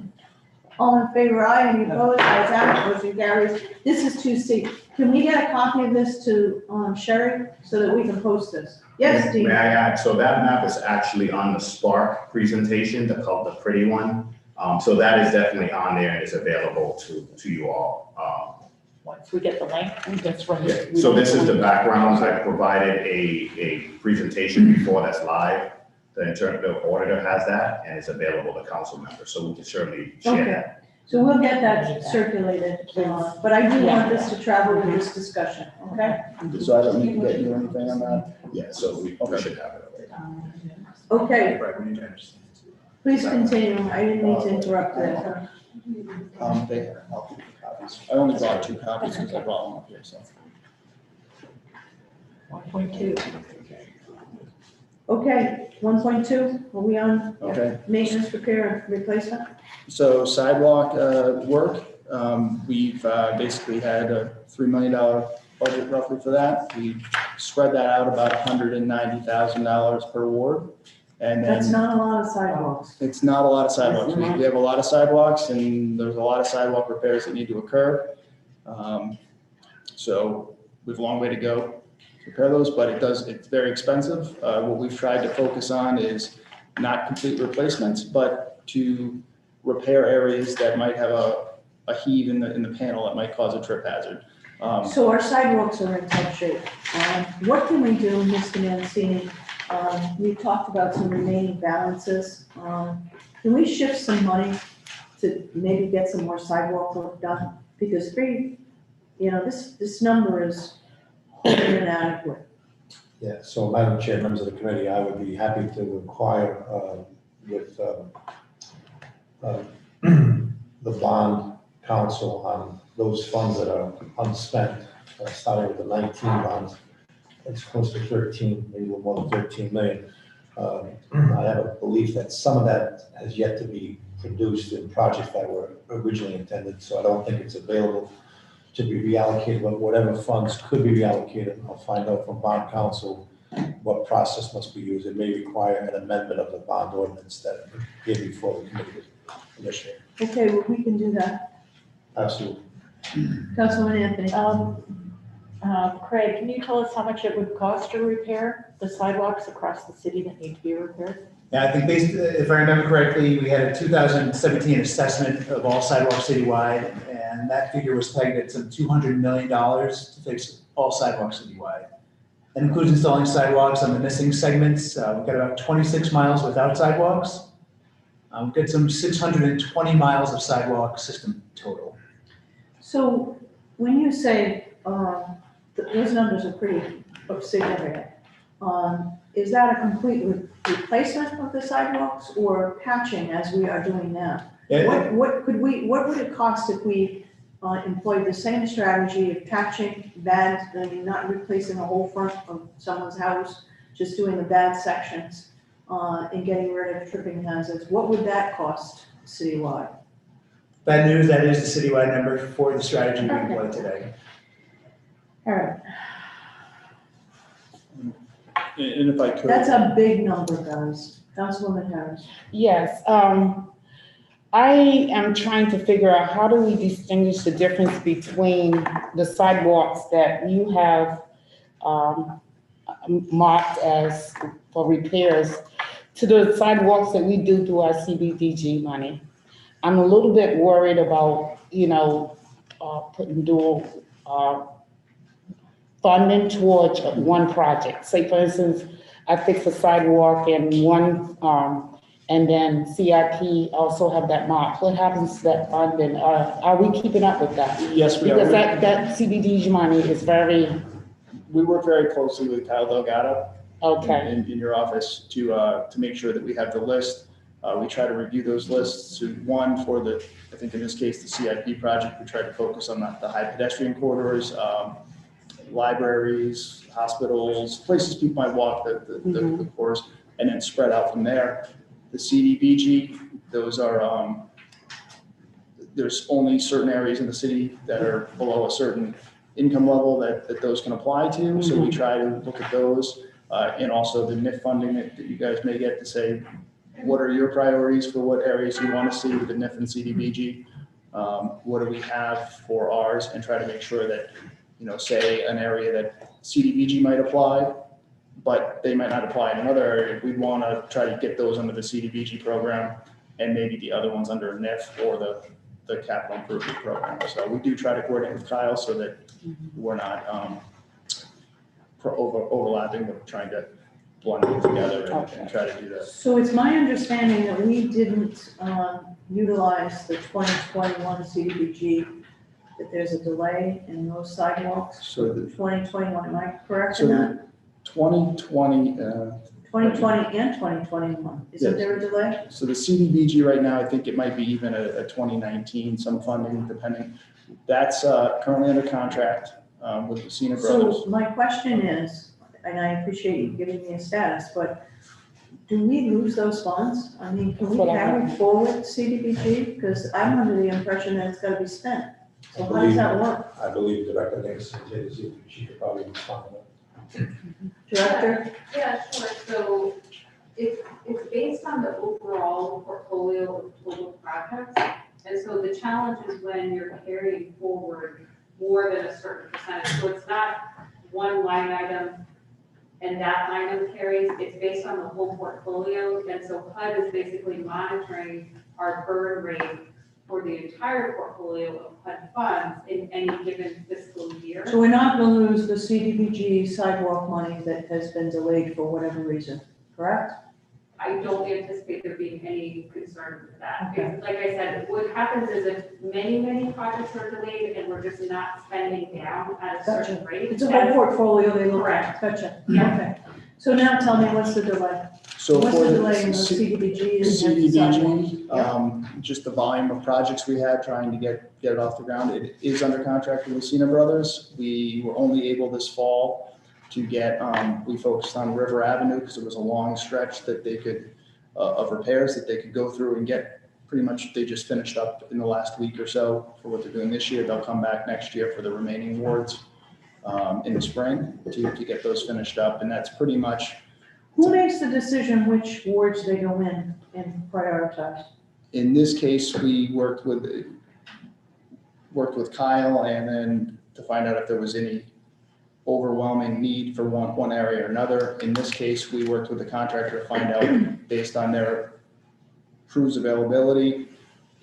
All in favor, aye, any opposed, ayes have it, motion carries. This is 2C. Can we get a copy of this to Sherry so that we can post this? Yes, Dean? May I add, so that map is actually on the Spark presentation, the pretty one. So that is definitely on there and is available to you all. Once we get the link, that's right. Yeah. So this is the background. I provided a presentation before that's live. The internal auditor has that and it's available to council members, so we can certainly share Okay. that. So we'll get that circulated, but I do want this to travel with this discussion, okay? So I don't need to get you anything on that? Yeah, so we should have it already. Okay, Right, we need to understand. please continue. I didn't mean to interrupt that. I'll keep the copies. I only brought 2 copies because I brought one up here, so. 1.2. Okay, 1.2, are we on? Okay. Maintenance, repair, and replacement? So sidewalk work, we've basically had a $3 million budget roughly for that. We spread that out about $190,000 per ward. And then That's not a lot of sidewalks. it's not a lot of sidewalks. We have a lot of sidewalks and there's a lot of sidewalk repairs that need to occur. So we have a long way to go to repair those, but it's very expensive. What we've tried to focus on is not complete replacements, but to repair areas that might have a heave in the panel that might cause a trip hazard. So our sidewalks are in tough shape. What can we do, Mr. Mancini? We talked about some remaining balances. Can we shift some money to maybe get some more sidewalk work done? Because this number is wholly inadequate. Yeah, so Madam Chair, members of the committee, I would be happy to inquire with the bond council on those funds that are unspent, starting with the 19 bonds. It's close to 13, maybe a little more than 13 million. I have a belief that some of that has yet to be produced in projects that were originally intended, so I don't think it's available to be reallocated, but whatever funds could be reallocated, I'll find out from bond council what process must be used. It may require an amendment of the bond ordinance that came before the committee initially. Okay, well, we can do that. Absolutely. Councilman Anthony? Craig, can you tell us how much it would cost to repair the sidewalks across the city that need to be repaired? Yeah, I think if I remember correctly, we had a 2017 assessment of all sidewalks citywide, and that figure was pegged at some $200 million to fix all sidewalks citywide. That includes installing sidewalks on the missing segments. We've got about 26 miles without sidewalks. We've got some 620 miles of sidewalk system total. So when you say those numbers are pretty significant, is that a complete replacement of the sidewalks or patching as we are doing now? Yeah. What would it cost if we employed the same strategy of patching bad, not replacing the whole front of someone's house, just doing the bad sections and getting rid of tripping hazards? What would that cost citywide? Bad news, that is the citywide number for the strategy we employ today. All right, And if I could. that's a big number, guys. Councilwoman Harris. Yes, I am trying to figure out how do we distinguish the difference between the sidewalks that you have marked as for repairs to the sidewalks that we do through our CDBG money. I'm a little bit worried about, putting dual funding towards one project. Say, for instance, I fix a sidewalk in one and then CIP also have that mark. What happens to that funding? Are we keeping up with that? Yes, we are. Because that CDBG money is very. We work very closely with Kyle Delgado. Okay. In your office to make sure that we have the list. We try to review those lists. So one for I think in this case, the CIP project, we try to focus on the high pedestrian corridors, libraries, hospitals, places people might walk the course, and then spread out from there. The CDBG, those are, there's only certain areas in the city that are below a certain income level that those can apply to. So we try to look at those and also the NIF funding that you guys may get to say, what are your priorities for what areas you want to see with the NIF and CDBG? What do we have for ours, and try to make sure that, say an area that CDBG might apply, but they might not apply in another area. We'd want to try to get those under the CDBG program and maybe the other ones under NIF or the capital improvement program. So we do try to coordinate with Kyle so that we're not overlapping, but trying to blend it together and try to do that. So it's my understanding that we didn't utilize the 2021 CDBG, that there's a delay in those sidewalks. So the 2021, am I correct So in that? 2020. 2020 and 2021, isn't there a delay? So the CDBG right now, I think it might be even a 2019, some funding depending. That's currently under contract with the Cena Brothers. So my question is, and I appreciate you giving me a status, but do we lose those funds? I mean, can we carry forward CDBG? Because I'm under the impression that it's gotta be spent. So how does that work? I believe Director Nix, she could probably respond to that. Director? Yeah, sure. So it's based on the overall portfolio of total projects. And so the challenge is when you're carrying forward more than a certain percentage. So it's not one line item and that line item carries. It's based on the whole portfolio. And so HUD is basically monitoring our burn rate for the entire portfolio of HUD funds in any given fiscal year. So we're not gonna lose the CDBG sidewalk money that has been delayed for whatever reason, correct? I don't anticipate there being any concern with that. Okay. Like I said, what happens is if many projects are delayed and we're just not spending down at a certain rate. It's a whole portfolio they look at, Correct. gotcha, okay. So now tell me, what's the delay? So What's for the the delay in the CDBG? and sidewalks? CDBG, just the volume of projects we had trying to get it off the ground. It is under contract with Lucina Brothers. We were only able this fall to get, we focused on River Avenue because it was a long stretch that they could, of repairs that they could go through and get. Pretty much, they just finished up in the last week or so for what they're doing this year. They'll come back next year for the remaining wards in the spring to get those finished up. And that's pretty much. Who makes the decision which wards they go in and prioritize? In this case, we worked with Kyle and then to find out if there was any overwhelming need for one area or another. In this case, we worked with the contractor to find out based on their crew's availability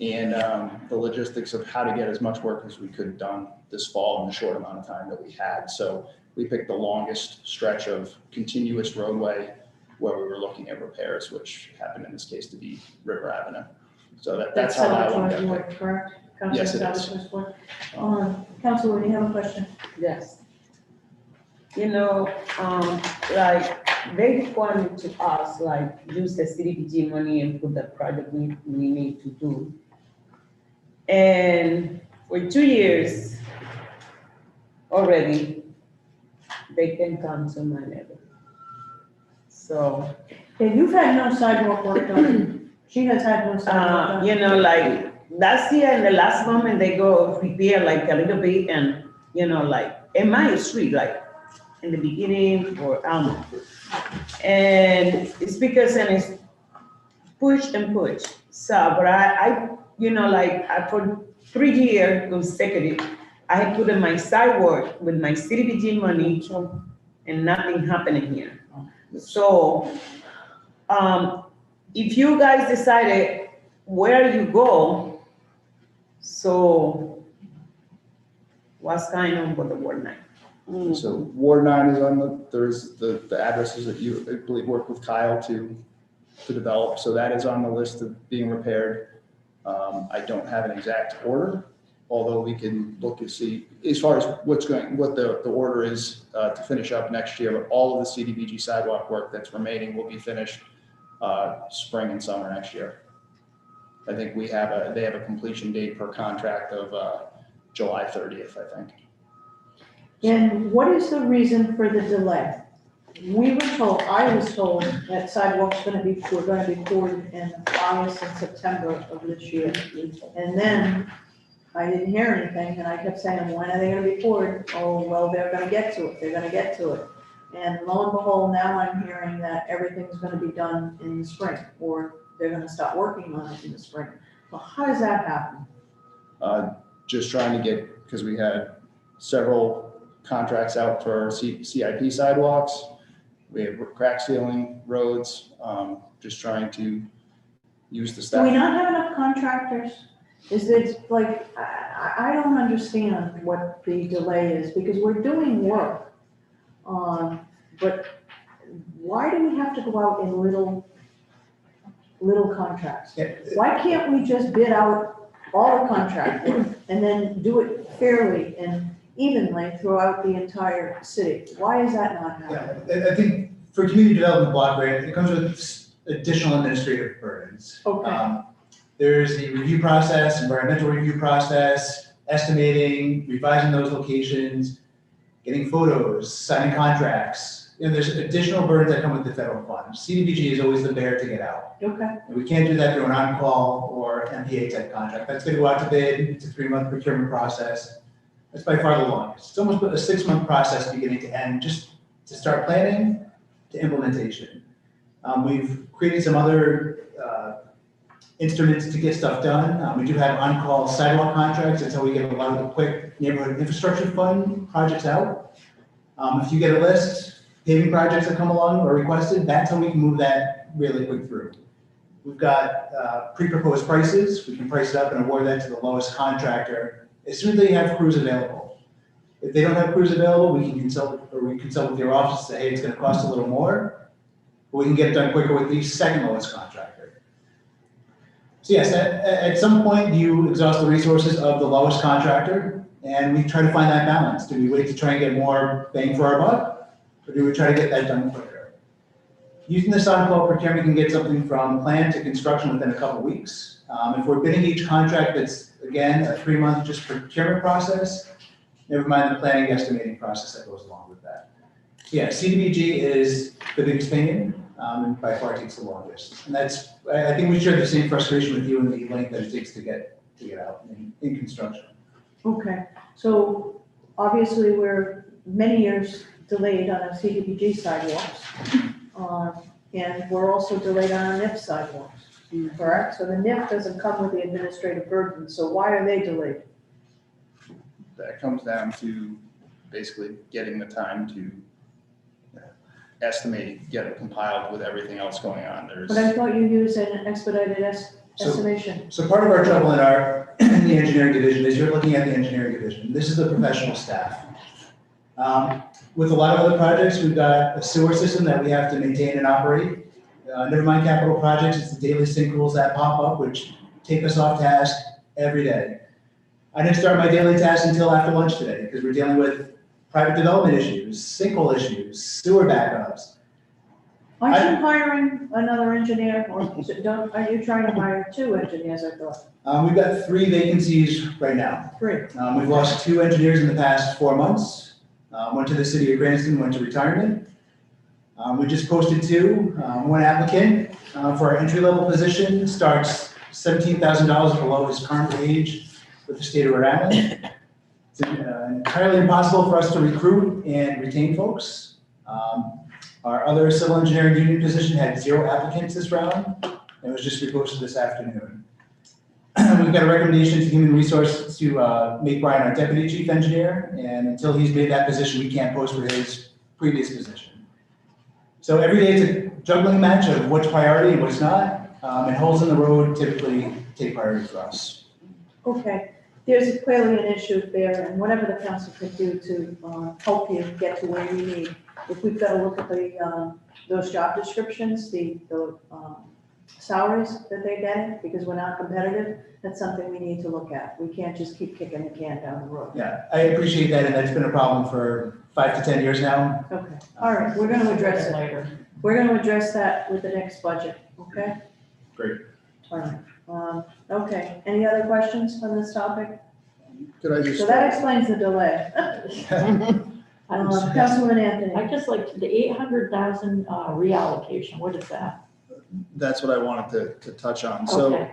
and the logistics of how to get as much work as we could have done this fall in the short amount of time that we had. So we picked the longest stretch of continuous roadway where we were looking at repairs, which happened in this case to be River Avenue. So that's how that one got picked. Correct? Yes, it is. Councilor Councilor, do you have a question? Yes. You know, like, they wanted to us, like, use the CDBG money and put the project we need to do. And for 2 years already, they can come to my level. So. Okay, you've had no sidewalk work done. She has had no sidewalk done. You know, like, last year in the last moment, they go repair like a little bit and, you know, like, in my street, like, in the beginning or, and it's because then it's push and push. So, but I you know, like, for 3 years consecutive, I had put in my sidewalk with my CDBG money and nothing happening here. So, if you guys decided where you go, so what's going on with the Ward 9? So Ward 9 is on there's the addresses that you, I believe, work with Kyle to develop. So that is on the list of being repaired. I don't have an exact order, although we can look and see as far as what the order is to finish up next year. But all of the CDBG sidewalk work that's remaining will be finished spring and summer next year. I think they have a completion date per contract of July 30th, I think. And what is the reason for the delay? I was told that sidewalks were gonna be poured in August and September of this year. And then I didn't hear anything and I kept saying, when are they gonna be poured? Oh, well, they're gonna get to it. And lo and behold, now I'm hearing that everything's gonna be done in the spring, or they're gonna start working on it in the spring. Well, how does that happen? Just trying to get, because we had several contracts out for CIP sidewalks. We have crack sealing roads, just trying to use the staff. Do we not have enough contractors? Is it like, I don't understand what the delay is, because we're doing work. But why do we have to go out in little contracts? Yeah. Why can't we just bid out all the contract work and then do it fairly and evenly throughout the entire city? Why is that not happening? Yeah, I think for community development block grant, it comes with additional administrative burdens. Okay. There's the review process, environmental review process, estimating, revising those locations, getting photos, signing contracts, and there's additional burdens that come with the federal funds. CDBG is always the bear to get out. Okay, And we can't do that through an on-call or MPA type contract. That's gonna go out to bid, it's a 3-month procurement process. That's by far the longest. It's almost a 6-month process beginning to end, just to start planning to implementation. We've created some other instruments to get stuff done. We do have on-call sidewalk contracts. That's how we get a lot of the quick neighborhood infrastructure fund projects out. If you get a list, paving projects that come along or requested, that's how we can move that really quick through. We've got pre-proposed prices. We can price it up and award that to the lowest contractor as soon as they have crews available. If they don't have crews available, we can consult with your office, say, hey, it's gonna cost a little more, but we can get it done quicker with the second lowest contractor. So yes, at some point, you exhaust the resources of the lowest contractor, and we try to find that balance. Do we wait to try and get more bang for our buck, or do we try to get that done quicker? Using this on-call procurement, we can get something from plan to construction within a couple weeks. If we're bidding each contract, that's, again, a 3-month just procurement process, never mind the planning estimating process that goes along with that. So yeah, CDBG is the biggest pain, and by far takes the longest. And that's, I think we share the same frustration with you in the length that it takes to get out in construction. okay. So obviously, we're many years delayed on our CDBG sidewalks. And we're also delayed on our NIF sidewalks, correct? So the NIF doesn't come with the administrative burden, so why are they delayed? That comes down to basically getting the time to estimate, get it compiled with everything else going on. But I thought you used an expedited estimation. So part of our trouble in the engineering division is you're looking at the engineering division. This is the professional staff. With a lot of other projects, we've got a sewer system that we have to maintain and operate. Never mind capital projects, it's the daily sinkholes that pop up, which take us off task every day. I didn't start my daily task until after lunch today, because we're dealing with private development issues, sinkhole issues, sewer backups. Aren't you hiring another engineer, or are you trying to hire 2 engineers, I thought? We've got 3 vacancies right now. 3. We've lost 2 engineers in the past 4 months. One to the city of Cranston, one to retirement. We just posted 2, 1 applicant for our entry-level position, starts $17,000 below his current wage with the state of Rhode Island. It's entirely impossible for us to recruit and retain folks. Our other civil engineering union position had 0 applicants this round, and was just reposted this afternoon. We've got a recommendation to Human Resources to make Brian our deputy chief engineer, and until he's made that position, we can't post for his previous position. So every day it's a juggling match of what's priority and what's not, and holes in the road typically take priority for us. Okay, there's clearly an issue there, and whatever the council can do to help you get to where you need. If we've got to look at those job descriptions, the salaries that they're getting, because we're not competitive, that's something we need to look at. We can't just keep kicking the can down the road. Yeah, I appreciate that, and that's been a problem for 5 to 10 years now. Okay, all right, we're gonna address it later. We're gonna address that with the next budget, okay? Great. All right, okay, any other questions on this topic? Could I just? So that explains the delay. Councilman Anthony. I just like the 800,000 reallocation, what is that? That's what I wanted to touch on. So Okay.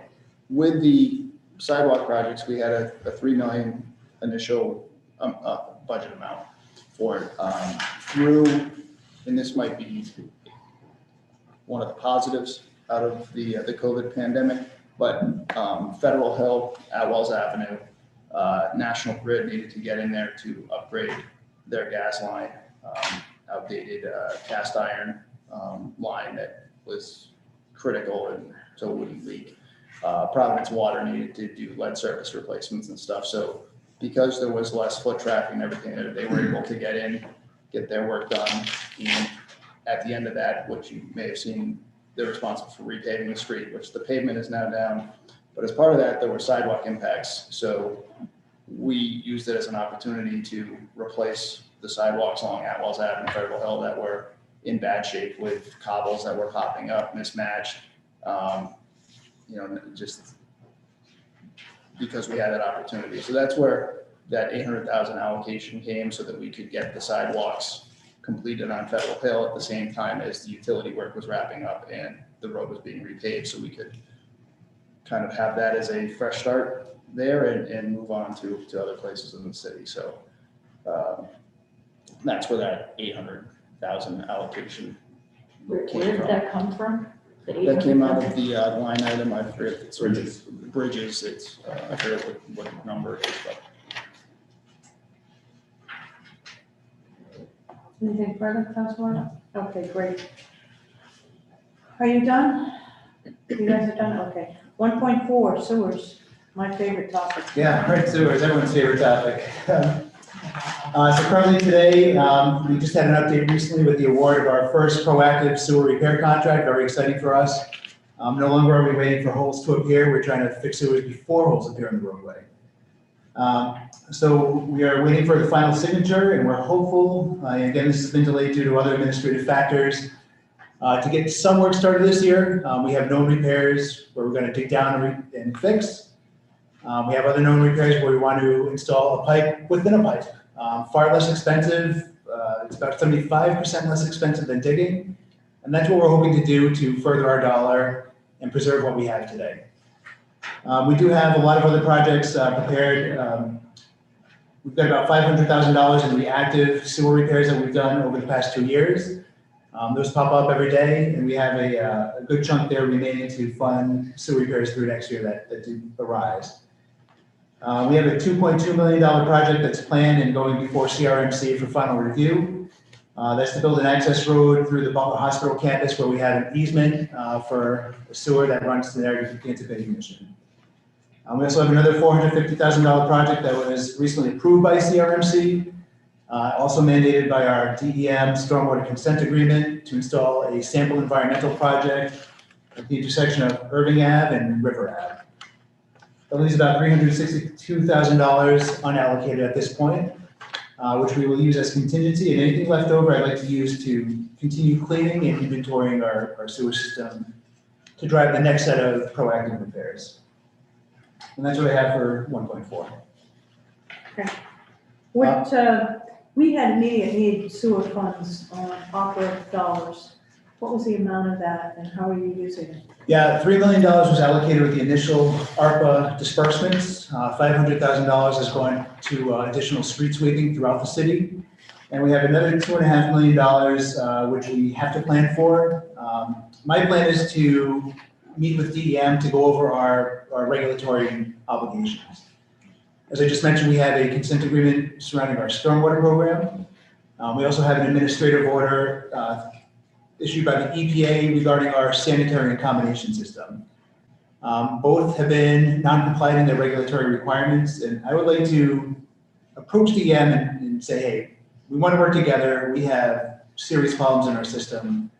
with the sidewalk projects, we had a 3 million initial budget amount for it. Through, and this might be one of the positives out of the COVID pandemic, but federal help at Wells Avenue, National Grid needed to get in there to upgrade their gas line, outdated cast iron line that was critical and so it wouldn't leak. Providence Water needed to do lead surface replacements and stuff. So because there was less foot traffic and everything, they were able to get in, get their work done. And at the end of that, which you may have seen, they're responsible for repaving the street, which the pavement is now down. But as part of that, there were sidewalk impacts. So we used it as an opportunity to replace the sidewalks along Atwells Ave and Federal Hill that were in bad shape with cobbles that were popping up, mismatched. Just because we had that opportunity. So that's where that 800,000 allocation came, so that we could get the sidewalks completed on Federal Hill at the same time as the utility work was wrapping up and the road was being repaved, so we could kind of have that as a fresh start there and move on to other places in the city. So that's where that 800,000 allocation Where came did from. that come from? That came out of the line item, I forget, it's bridges, it's, I forget what number it is, but. Anything further, Councilor? Okay, great. Are you done? You guys are done? Okay. 1.4, sewers, my favorite topic. Yeah, right, sewers, everyone's favorite topic. So currently today, we just had an update recently with the award of our first proactive sewer repair contract, very exciting for us. No longer are we waiting for holes to appear, we're trying to fix sewers before holes appear in the roadway. So we are waiting for the final signature and we're hopeful, again, this has been delayed due to other administrative factors, to get some work started this year. We have known repairs where we're going to dig down and fix. We have other known repairs where we want to install a pipe within a pipe. Far less expensive, it's about 75% less expensive than digging. And that's what we're hoping to do to further our dollar and preserve what we have today. We do have a lot of other projects prepared. We've got about $500,000 in reactive sewer repairs that we've done over the past 2 years. Those pop up every day, and we have a good chunk there remaining to fund sewer repairs through next year that do arise. We have a $2.2 million project that's planned and going before CRMC for final review. That's to build an access road through the Butler Hospital campus where we have an easement for a sewer that runs to there to get to Bay Mission. We also have another $450,000 project that was recently approved by CRMC, also mandated by our DEM stormwater consent agreement to install a sample environmental project at the intersection of Irving Ave and River Ave. That leaves about $362,000 unallocated at this point, which we will use as contingency, and anything left over I'd like to use to continue cleaning and inventorying our sewer system to drive the next set of proactive repairs. And that's what I have for 1.4. Okay. What, we had immediate need sewer funds on opera dollars. What was the amount of that and how are you using it? Yeah, $3 million was allocated with the initial ARPA disbursements. $500,000 is going to additional street sweeping throughout the city. And we have another $2.5 million, which we have to plan for. My plan is to meet with DEM to go over our regulatory obligations. As I just mentioned, we have a consent agreement surrounding our stormwater program. We also have an administrative order issued by the EPA regarding our sanitary and combination system. Both have been non-compliant in their regulatory requirements, and I would like to approach DEM and say, hey, we want to work together. We have serious problems in our system.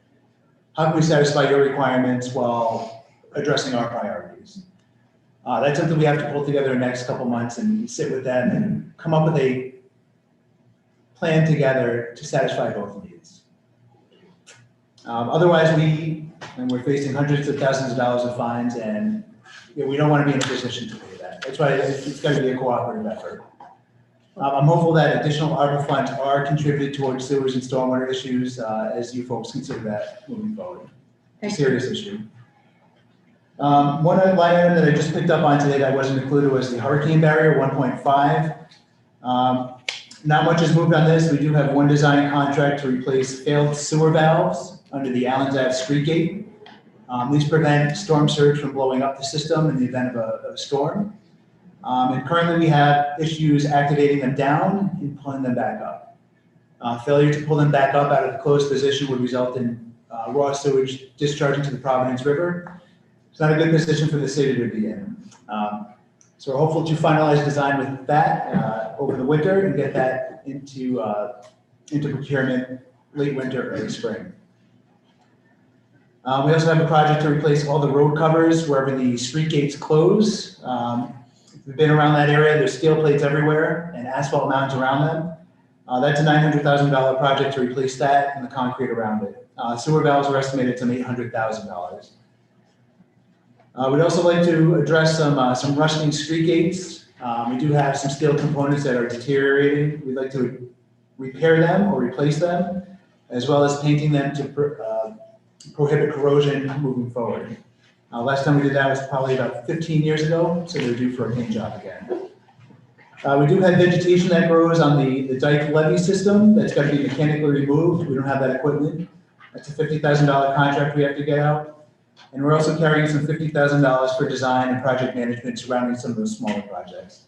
How can we satisfy your requirements while addressing our priorities? That's something we have to pull together in the next couple months and sit with them and come up with a plan together to satisfy both needs. Otherwise, we're facing hundreds of thousands of dollars of fines, and we don't want to be in a position to pay that. That's why it's got to be a cooperative effort. I'm hopeful that additional ARPA funds are contributed towards sewers and stormwater issues as you folks consider that moving forward. It's a serious issue. One line item that I just picked up on today that wasn't included was the hurricane barrier 1.5. Not much has moved on this. We do have one design contract to replace failed sewer valves under the Allens Ave street gate. These prevent storm surge from blowing up the system in the event of a storm. And currently we have issues activating them down and pulling them back up. Failure to pull them back up out of the closed position would result in raw sewage discharging to the Providence River. It's not a good position for the city to be in. So we're hopeful to finalize design with that over the winter and get that into procurement late winter, early spring. We also have a project to replace all the road covers wherever the street gates close. If you've been around that area, there's steel plates everywhere and asphalt mounds around them. That's a $900,000 project to replace that and the concrete around it. Sewer valves are estimated to $800,000. We'd also like to address some rusting street gates. We do have some steel components that are deteriorating. We'd like to repair them or replace them. as well as painting them to prohibit corrosion moving forward. Last time we did that was probably about 15 years ago, so they're due for a paint job again. We do have vegetation that grows on the dike levee system that's got to be mechanically removed. We don't have that equipment. That's a $50,000 contract we have to get out. And we're also carrying some $50,000 for design and project management surrounding some of those smaller projects.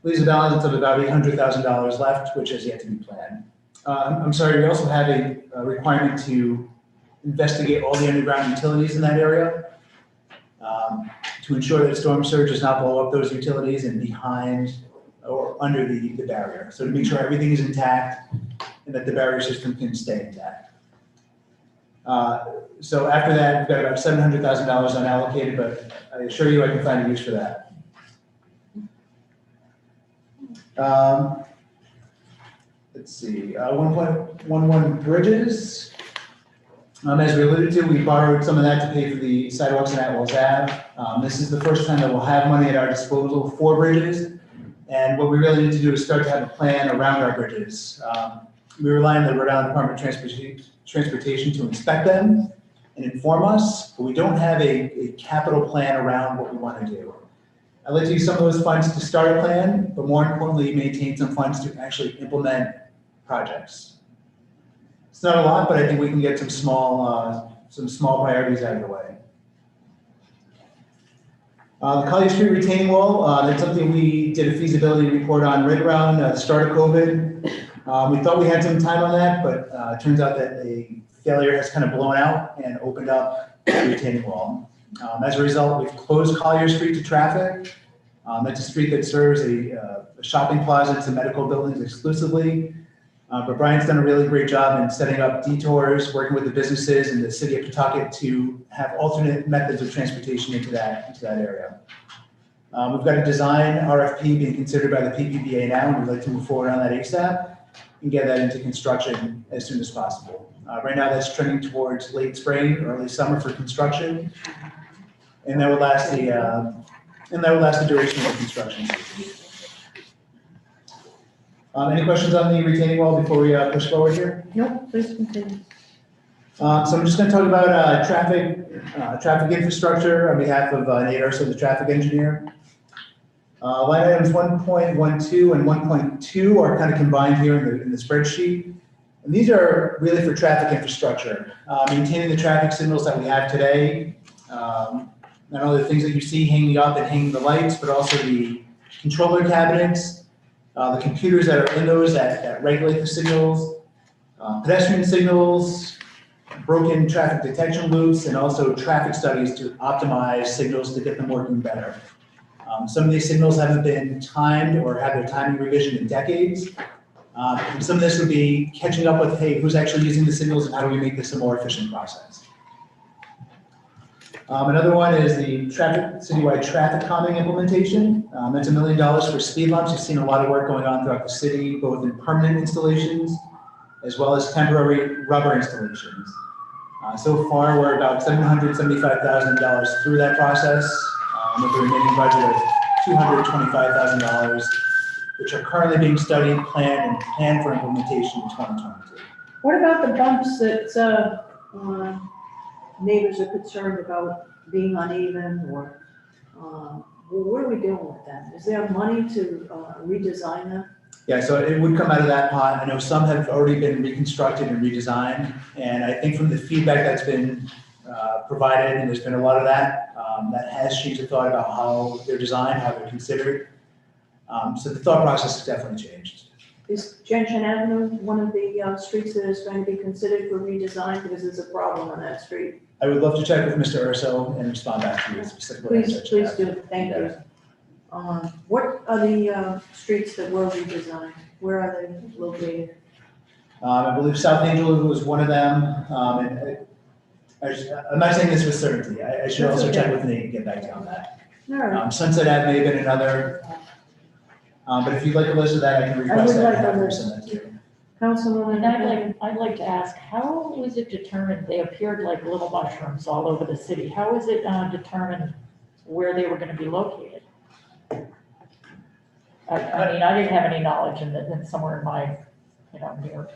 Leaves a balance of about $800,000 left, which has yet to be planned. I'm sorry, we also have a requirement to investigate all the underground utilities in that area to ensure that storm surge does not blow up those utilities and behind or under the barrier. So to make sure everything is intact and that the barrier system can stay intact. So after that, we've got about $700,000 unallocated, but I assure you I can find a use for that. Let's see, 1.11 bridges. As we alluded to, we borrowed some of that to pay for the sidewalks in Atwell's Ave. This is the first time that we'll have money at our disposal for bridges. And what we really need to do is start to have a plan around our bridges. We rely on the Rhode Island Department of Transportation to inspect them and inform us, but we don't have a capital plan around what we want to do. I'd like to use some of those funds to start a plan, but more importantly, maintain some funds to actually implement projects. It's not a lot, but I think we can get some small priorities out of the way. The Collier Street retaining wall, that's something we did a feasibility report on right around the start of COVID. We thought we had some time on that, but it turns out that a failure has kind of blown out and opened up the retaining wall. As a result, we've closed Collier Street to traffic. That's a street that serves a shopping plaza and some medical buildings exclusively. But Brian's done a really great job in setting up detours, working with the businesses in the city of Pawtucket to have alternate methods of transportation into that area. We've got a design RFP being considered by the PPBA now, and we'd like to move forward on that ASAP and get that into construction as soon as possible. Right now, that's trending towards late spring, early summer for construction, and that would last the duration of the construction season. Any questions on the retaining wall before we push forward here? Nope, please continue. So I'm just going to talk about traffic infrastructure on behalf of Nate Urso, the traffic engineer. Line items 1.12 and 1.2 are kind of combined here in the spreadsheet. And these are really for traffic infrastructure, maintaining the traffic signals that we have today. Not only the things that you see hanging up and hanging the lights, but also the controller cabinets, the computers that are in those that regulate the signals, pedestrian signals, broken traffic detection loops, and also traffic studies to optimize signals to get them working better. Some of these signals haven't been timed or had their timing revision in decades. And some of this would be catching up with, hey, who's actually using the signals and how do we make this a more efficient process? Another one is the citywide traffic calming implementation. That's $1 million for speed bumps. You've seen a lot of work going on throughout the city, both in permanent installations as well as temporary rubber installations. So far, we're about $775,000 through that process, with a remaining budget of $225,000, which are currently being studied, planned for implementation in 2022. What about the bumps that neighbors are concerned about being uneven, or what are we doing with them? Is there money to redesign them? Yeah, so it would come out of that pot. I know some have already been reconstructed and redesigned, and I think from the feedback that's been provided, and there's been a lot of that, that has changed the thought about how they're designed, how they're considered. So the thought process has definitely changed. Is Gentian Avenue one of the streets that is going to be considered for redesign, because there's a problem on that street? I would love to check with Mr. Urso and respond back to you specifically. Please do, thank you. What are the streets that were redesigned? Where are they located? I believe South Angel was one of them. I'm not saying this with certainty. I should also check with Nate and get back to you on that. All right. Sunset Ave may have been another. But if you'd like a list of that, I can request that. I would like a list. Send that to you. Councilwoman. And I'd like to ask, how was it determined, they appeared like little mushrooms all over the city. How was it determined where they were going to be located? I mean, I didn't have any knowledge in somewhere in my, near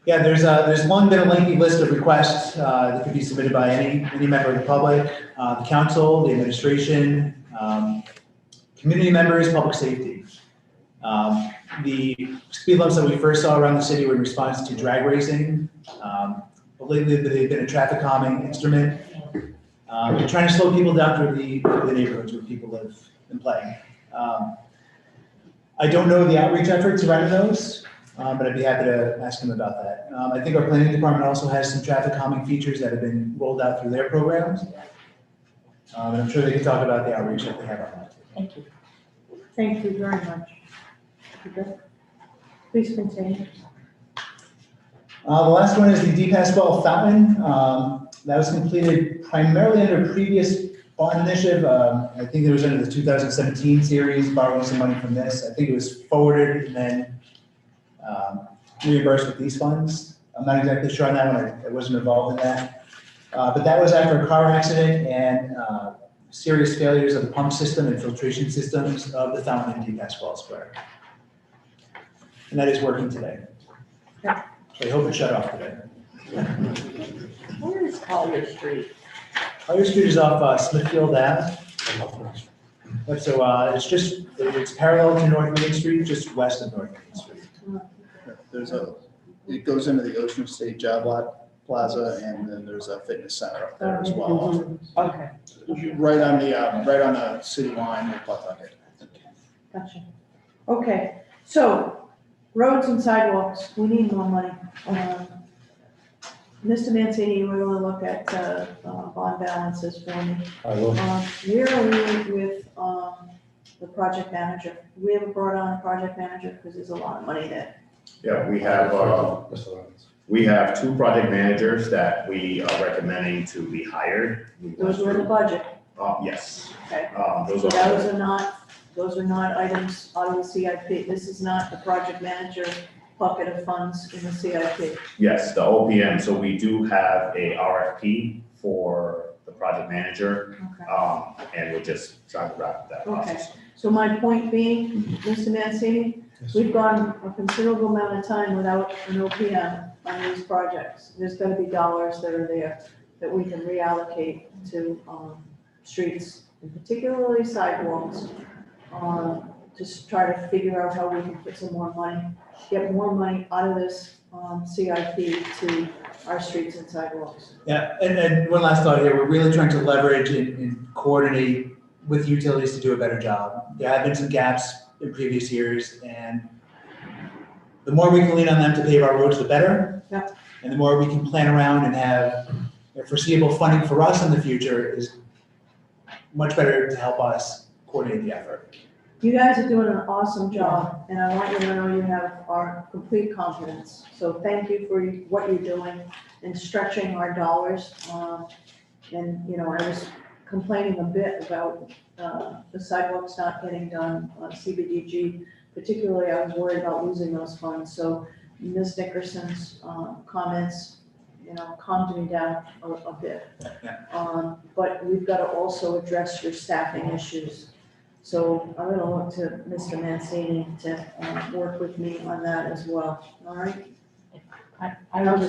Yeah, there's long been a lengthy list of requests that could be submitted by any member of the public, the council, the administration, community members, public safety. The speed limits that we first saw around the city were in response to drag racing. But lately, they've been a traffic calming instrument. We're trying to slow people down through the neighborhoods where people have been playing. I don't know the outreach efforts around those, but I'd be happy to ask them about that. I think our planning department also has some traffic calming features that have been rolled out through their programs. And I'm sure they can talk about the outreach that they have on that. Thank you. Thank you very much. Please continue. The last one is the Deep Pasquale Fountain. That was completed primarily under previous bond initiative. I think it was under the 2017 series, borrowing some money from this. I think it was forwarded and then reimbursed with these funds. I'm not exactly sure on that one. I wasn't involved in that. But that was after a car accident and serious failures of the pump system and filtration systems of the fountain in Deep Pasquale Square. And that is working today. So I hope it shut off today. Where is Collier Street? Collier Street is off Smithfield Ave. But so it's parallel to North Main Street, just west of North Main Street. It goes into the Ocean State Job Lot Plaza, and then there's a fitness center up there as well. Okay. Right on the city line with Pawtucket. Gotcha. Okay, so roads and sidewalks, we need more money. Mr. Mancini, you were going to look at bond balances for me. I will. Where are we with the project manager? We haven't brought on a project manager because there's a lot of money there. Yeah, we have two project managers that we are recommending to be hired. Those were in the budget. Yes. Okay. Those So are. those are not items out of the CIP. This is not the project manager bucket of funds in the CIP. Yes, the OPM, so we do have a RFP for the project manager, Okay. and we're just trying to wrap that process. So my point being, Mr. Mancini, we've gone a considerable amount of time without an OPM on these projects. There's gonna be dollars that are there that we can reallocate to streets, and particularly sidewalks, to try to figure out how we can put some more money, get more money out of this CIP to our streets and sidewalks. Yeah, and one last thought here, we're really trying to leverage and coordinate with utilities to do a better job. There have been some gaps in previous years, and the more we can lean on them to pave our roads, the better. Yeah. And the more we can plan around and have foreseeable funding for us in the future is much better to help us coordinate the effort. You guys are doing an awesome job, and I want you to know you have our complete confidence. So thank you for what you're doing and stretching our dollars. And, you know, I was complaining a bit about the sidewalks not getting done on Cdbg. Particularly, I was worried about losing those funds. So Ms. Nickerson's comments, you know, calmed me down a bit. Yeah. But we've got to also address your staffing issues. So I'm gonna look to Mr. Mancini to work with me on that as well, all right? I would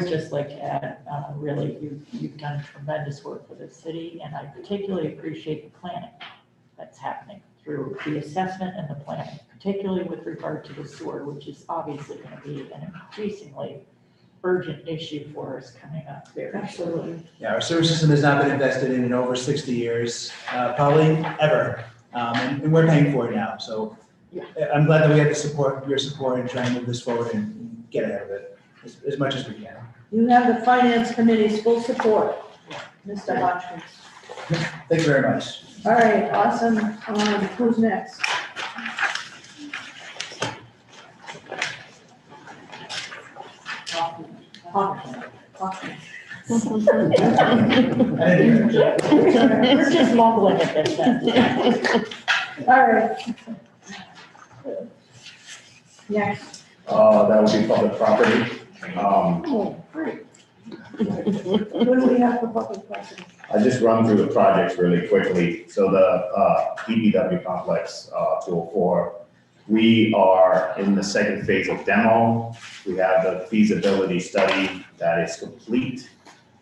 just like to add, really, you've done tremendous work for the city, and I particularly appreciate the planning that's happening through the assessment and the planning, particularly with regard to the sewer, which is obviously gonna be an increasingly urgent issue for us coming up very soon. Absolutely. Yeah, our sewer system has not been invested in over 60 years, probably ever, and we're paying for it now. So I'm glad that we have your support in trying to move this forward and get ahead of it as much as we can. You have the finance committee's full support, Mr. Hotchkiss. Thank you very much. All right, awesome. Who's next? We're just mumbling at this then. All right. Next. That would be public property. Oh, great. What do we have for public property? I just run through the projects really quickly. So the DPW complex, 204, We are in the second phase of demo. We have the feasibility study that is complete.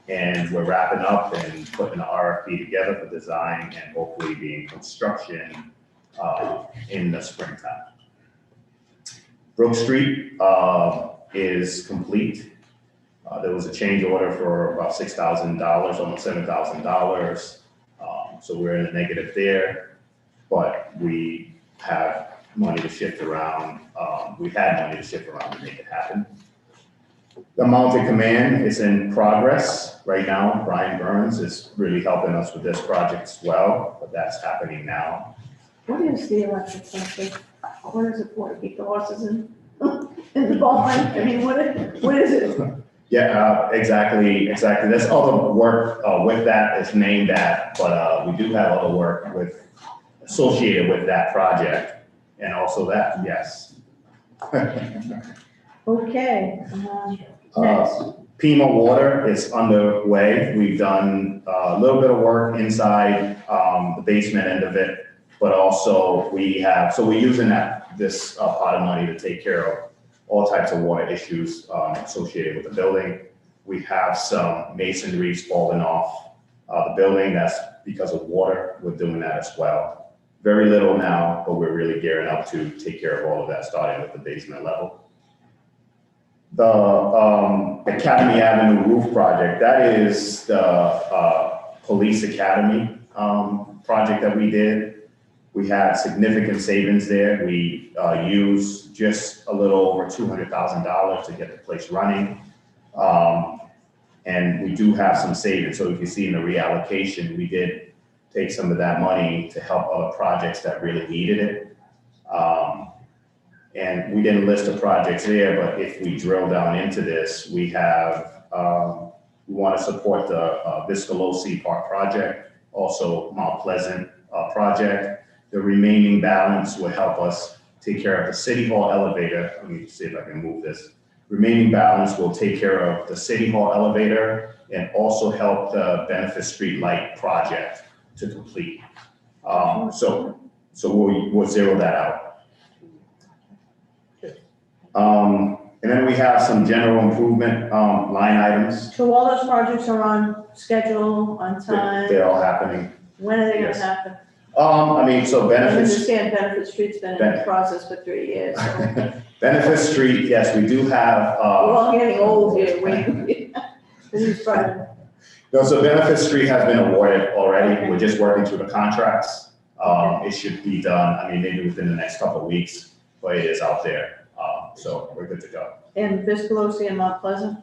And we're wrapping up and putting the RFP together for design and hopefully be in construction in the springtime. Brook Street is complete. There was a change order for about $6,000, almost $7,000. So we're in the negative there, but we have money to shift around. We had money to shift around to make it happen. The mounted command is in progress right now. Brian Burns is really helping us with this project as well, but that's happening now. What is the electric center? What is it for? Keep the horses in the barn? I mean, what is it? Yeah, exactly. There's other work with that is named that, but we do have other work associated with that project and also that, yes. Okay, next. Pima Water is underway. We've done a little bit of work inside the basement end of it, but also so we're using this pot of money to take care of all types of water issues associated with the building. We have some masonries falling off the building. That's because of water. We're doing that as well. Very little now, but we're really gearing up to take care of all of that, starting with the basement level. The Academy Avenue roof project, that is the police academy project that we did. We had significant savings there. We used just a little over $200,000 to get the place running. And we do have some savings. So if you see in the reallocation, we did take some of that money to help other projects that really needed it. And we didn't list the projects there, but if we drill down into this, we have, we want to support the Miscellaneous Park project, also Mount Pleasant project. The remaining balance will help us take care of the City Hall elevator. Let me see if I can move this. Remaining balance will take care of the City Hall elevator and also help the Benefit Street Light project to complete. So we'll zero that out. And then we have some general improvement line items. So all those projects are on schedule, on time? They're all happening. When are they gonna Yes. happen? I mean, so I benefits. understand Benefit Street's been in the process for 3 years, so Benefit Street, yes, we do have. we're all getting old here, waiting. This is fun. No, so Benefit Street has been awarded already. We're just working through the contracts. It should be done, I mean, maybe within the next couple of weeks, but it is out there. So we're good to go. And Viscalosi and Mount Pleasant?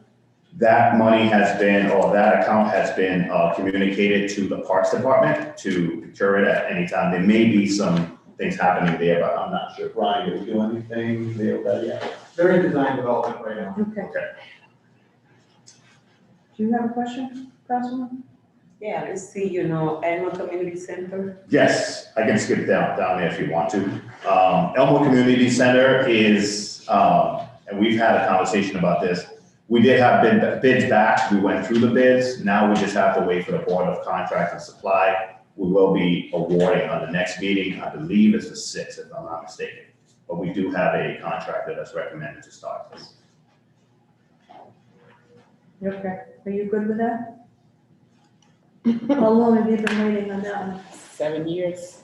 That money has been, or that account has been communicated to the Parks Department to procure it at any time. There may be some things happening there, but I'm not sure. Brian, did we do anything there with that yet? They're in design development right now. Okay. Do you have a question, Councilman? Yeah, let's see, Elmo Community Center. Yes, I can skip down there if you want to. Elmo Community Center is, and we've had a conversation about this. We did have bids back. We went through the bids. Now we just have to wait for the Board of Contract and Supply. We will be awarding on the next meeting. I believe it's the 6th, if I'm not mistaken. But we do have a contractor that's recommended to start this. Okay, are you good with that? How long have you been waiting on that one? 7 years.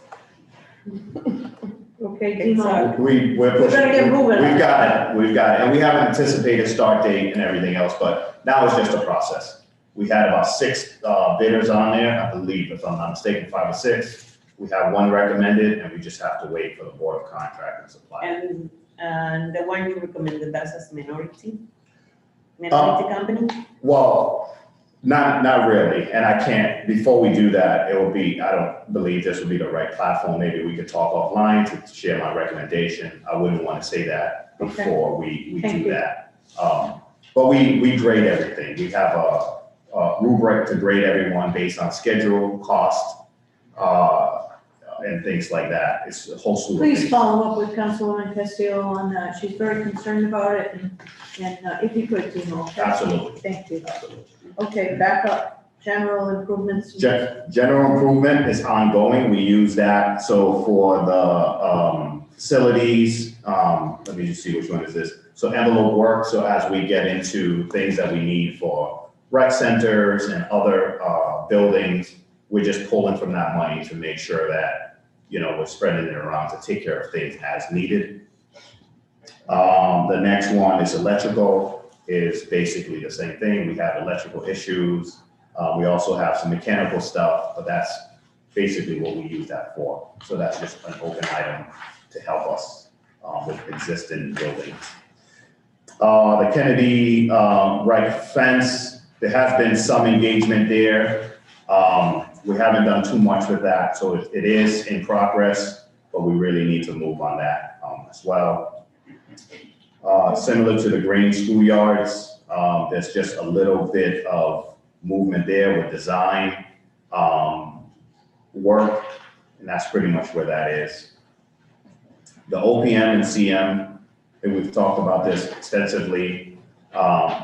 Okay, Demo. We're pushing. We're gonna get moving. We've got it. And we have an anticipated start date and everything else, but now it's just a process. We had about 6 bidders on there, I believe, if I'm not mistaken, 5 or 6. We have one recommended, and we just have to wait for the Board of Contract and Supply. And the one you recommended, that's as minority company? Well, not really, and I can't, before we do that, I don't believe this would be the right platform. Maybe we could talk offline to share my recommendation. I wouldn't want to say that before we do that. But we grade everything. We have a rubric to grade everyone based on schedule, cost, and things like that. It's a whole slew of Please things. follow up with Councilwoman Castillo on that. She's very concerned about it, and if you could, Demo. Okay? Absolutely. Thank you. Absolutely. Okay, back up. General improvements. General improvement is ongoing. We use that. So for the facilities, let me just see which one is this. So envelope work, so as we get into things that we need for rec centers and other buildings, we're just pulling from that money to make sure that, we're spreading it around to take care of things as needed. The next one is electrical, is basically the same thing. We have electrical issues. We also have some mechanical stuff, but that's basically what we use that for. So that's just an open item to help us with existing buildings. The Kennedy right fence, there has been some engagement there. We haven't done too much with that, so it is in progress, but we really need to move on that as well. Similar to the Green schoolyards, there's just a little bit of movement there with design work, and that's pretty much where that is. The OPM and CM, and we've talked about this extensively.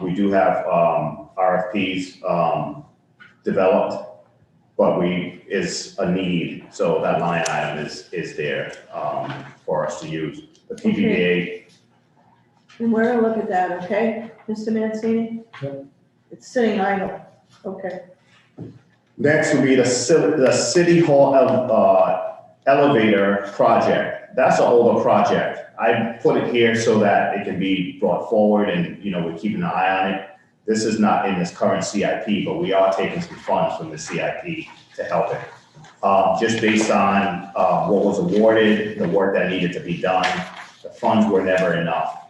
We do have RFPs developed, but is a need, so that line item is there for us to use. The PBA. And we're gonna look at that, okay, Mr. Mancini? Yep. It's sitting idle, okay. Next would be the City Hall elevator project. That's an older project. I put it here so that it can be brought forward and, we're keeping an eye on it. This is not in this current CIP, but we are taking some funds from the CIP to help it. Just based on what was awarded, the work that needed to be done, the funds were never enough.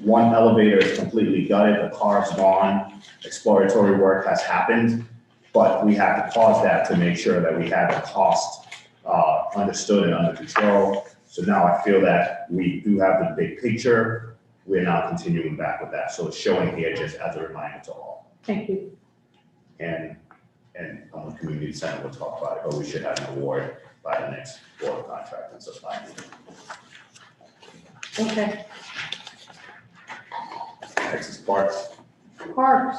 One elevator is completely gutted, the car's gone, exploratory work has happened, but we had to pause that to make sure that we had the cost understood and under control. So now I feel that we do have the big picture. We're now continuing back with that. So it's showing here just as a reminder to all. Thank you. And on the community center, we'll talk about it, but we should have an award by the next board contract and supply meeting. Okay, Next is parks. parks.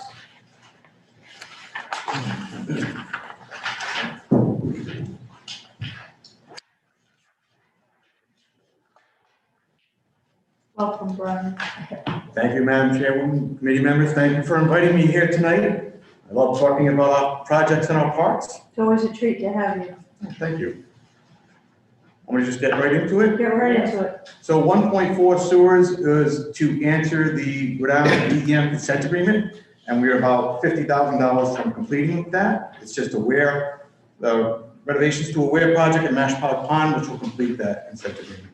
Welcome, Brian. Thank you, Madam Chairwoman, committee members, thank you for inviting me here tonight. I love talking about our projects in our parks. It's always a treat to have you. Thank you. I'm gonna just get right into it. Get right into it. So 1.4 sewers is to answer the Rhode Island DEM consent agreement, and we're about $50,000 from completing with that. It's just the renovations to a weir project at Mashpog Pond, which will complete that consent agreement.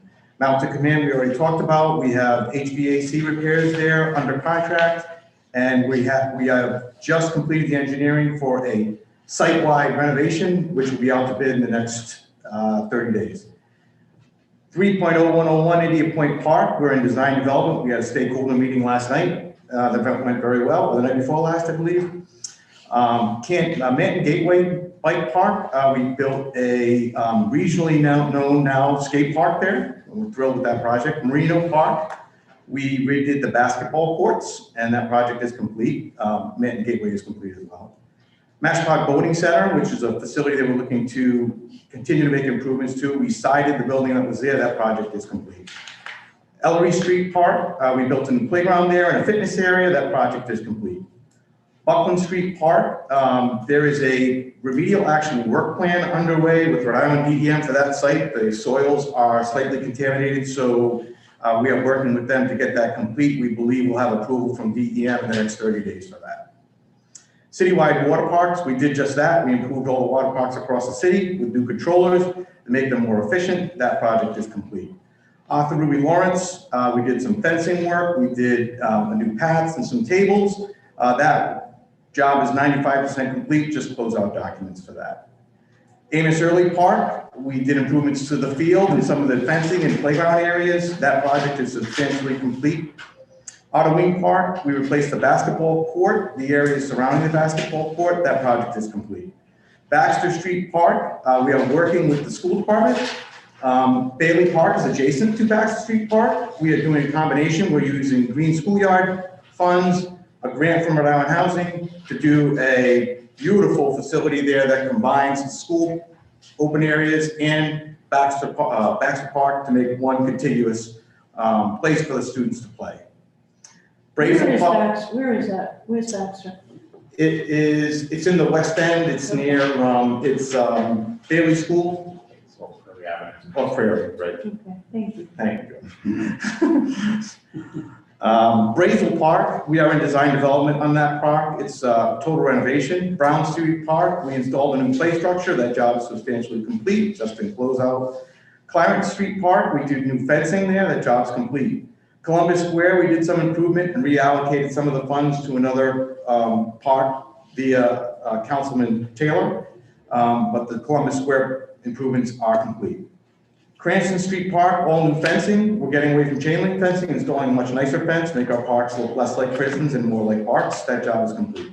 Mountain Command, we already talked about. We have HVAC repairs there under contract, and we have just completed the engineering for a site-wide renovation, which will be out to bid in the next 30 days. 3.0101 Indian Point Park, we're in design development. We had a stakeholder meeting last night. The event went very well, or the night before last, I believe. Manton Gateway Bike Park, we built a regionally known now skate park there. We're thrilled with that project. Merino Park, we redid the basketball courts, and that project is complete. Manton Gateway is complete as well. Mashpog Boating Center, which is a facility that we're looking to continue to make improvements to. We sided the building that was there. That project is complete. Ellery Street Park, we built a new playground there and a fitness area. That project is complete. Buckland Street Park, there is a remedial action work plan underway with Rhode Island DEM for that site. The soils are slightly contaminated, so we are working with them to get that complete. We believe we'll have approval from DEM in the next 30 days for that. Citywide water parks, we did just that. We improved all the water parks across the city with new controllers to make them more efficient. That project is complete. Arthur Ruby Lawrence, we did some fencing work. We did a new paths and some tables. That job is 95% complete, just close out documents for that. Amos Early Park, we did improvements to the field and some of the fencing and playground areas. That project is substantially complete. Otter Wing Park, we replaced the basketball court, the areas surrounding the basketball court. That project is complete. Baxter Street Park, we are working with the school department. Bailey Park is adjacent to Baxter Street Park. We are doing a combination. We're using green schoolyard funds, a grant from Rhode Island Housing to do a beautiful facility there that combines the school open areas and Baxter Park to make one contiguous place for the students to play. Brazen Park, Where is that? Where's Baxter? it's in the West End, it's near, Bailey School. Oh, Prairie, right. Okay, thank you. Thank you. Brazel Park, we are in design development on that park. It's total renovation. Brown Street Park, we installed a new play structure. That job is substantially complete, just been closed out. Clarence Street Park, we did new fencing there. That job's complete. Columbus Square, we did some improvement and reallocated some of the funds to another park via Councilman Taylor. But the Columbus Square improvements are complete. Cranston Street Park, all new fencing. We're getting away from chain link fencing, installing a much nicer fence, make our parks look less like prisons and more like parks. That job is complete.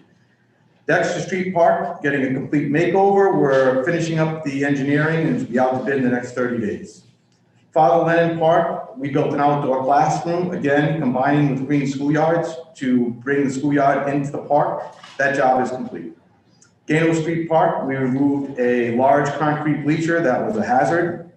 Dexter Street Park, getting a complete makeover. We're finishing up the engineering and it'll be out to bid in the next 30 days. Father Lennon Park, we built an outdoor classroom, again, combining with green schoolyards to bring the schoolyard into the park. That job is complete. Gano Street Park, we removed a large concrete bleacher that was a hazard,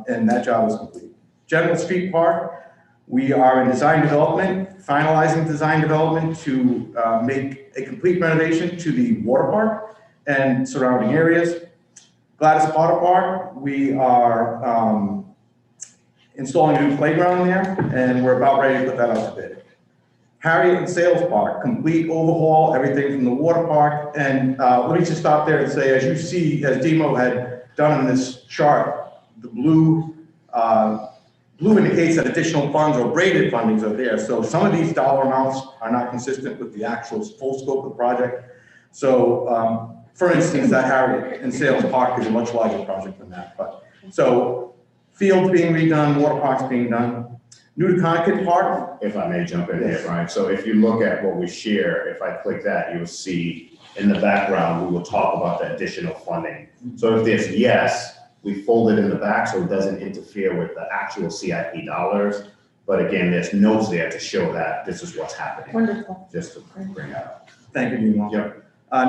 and that job is complete. General Street Park, we are in design development, finalizing design development to make a complete renovation to the water park and surrounding areas. Gladys Potter Park, we are installing a new playground there, and we're about ready to put that out to bid. Harriet and Sales Park, complete overhaul, everything from the water park. And let me just stop there and say, as you see, as Demo had done in this chart, the blue indicates that additional funds or braided fundings are there. So some of these dollar amounts are not consistent with the actual full scope of the project. So for instance, that Harriet and Sales Park is a much larger project than that. But so fields being redone, water parks being done. New to Concord Park. If I may jump in here, Brian. So if you look at what we share, if I click that, you'll see in the background, we will talk about the additional funding. So if there's yes, we fold it in the back so it doesn't interfere with the actual CIP dollars. But again, there's notes there to show that this is what's happening. Wonderful. Just to bring that up. Thank you, Demo. Yep.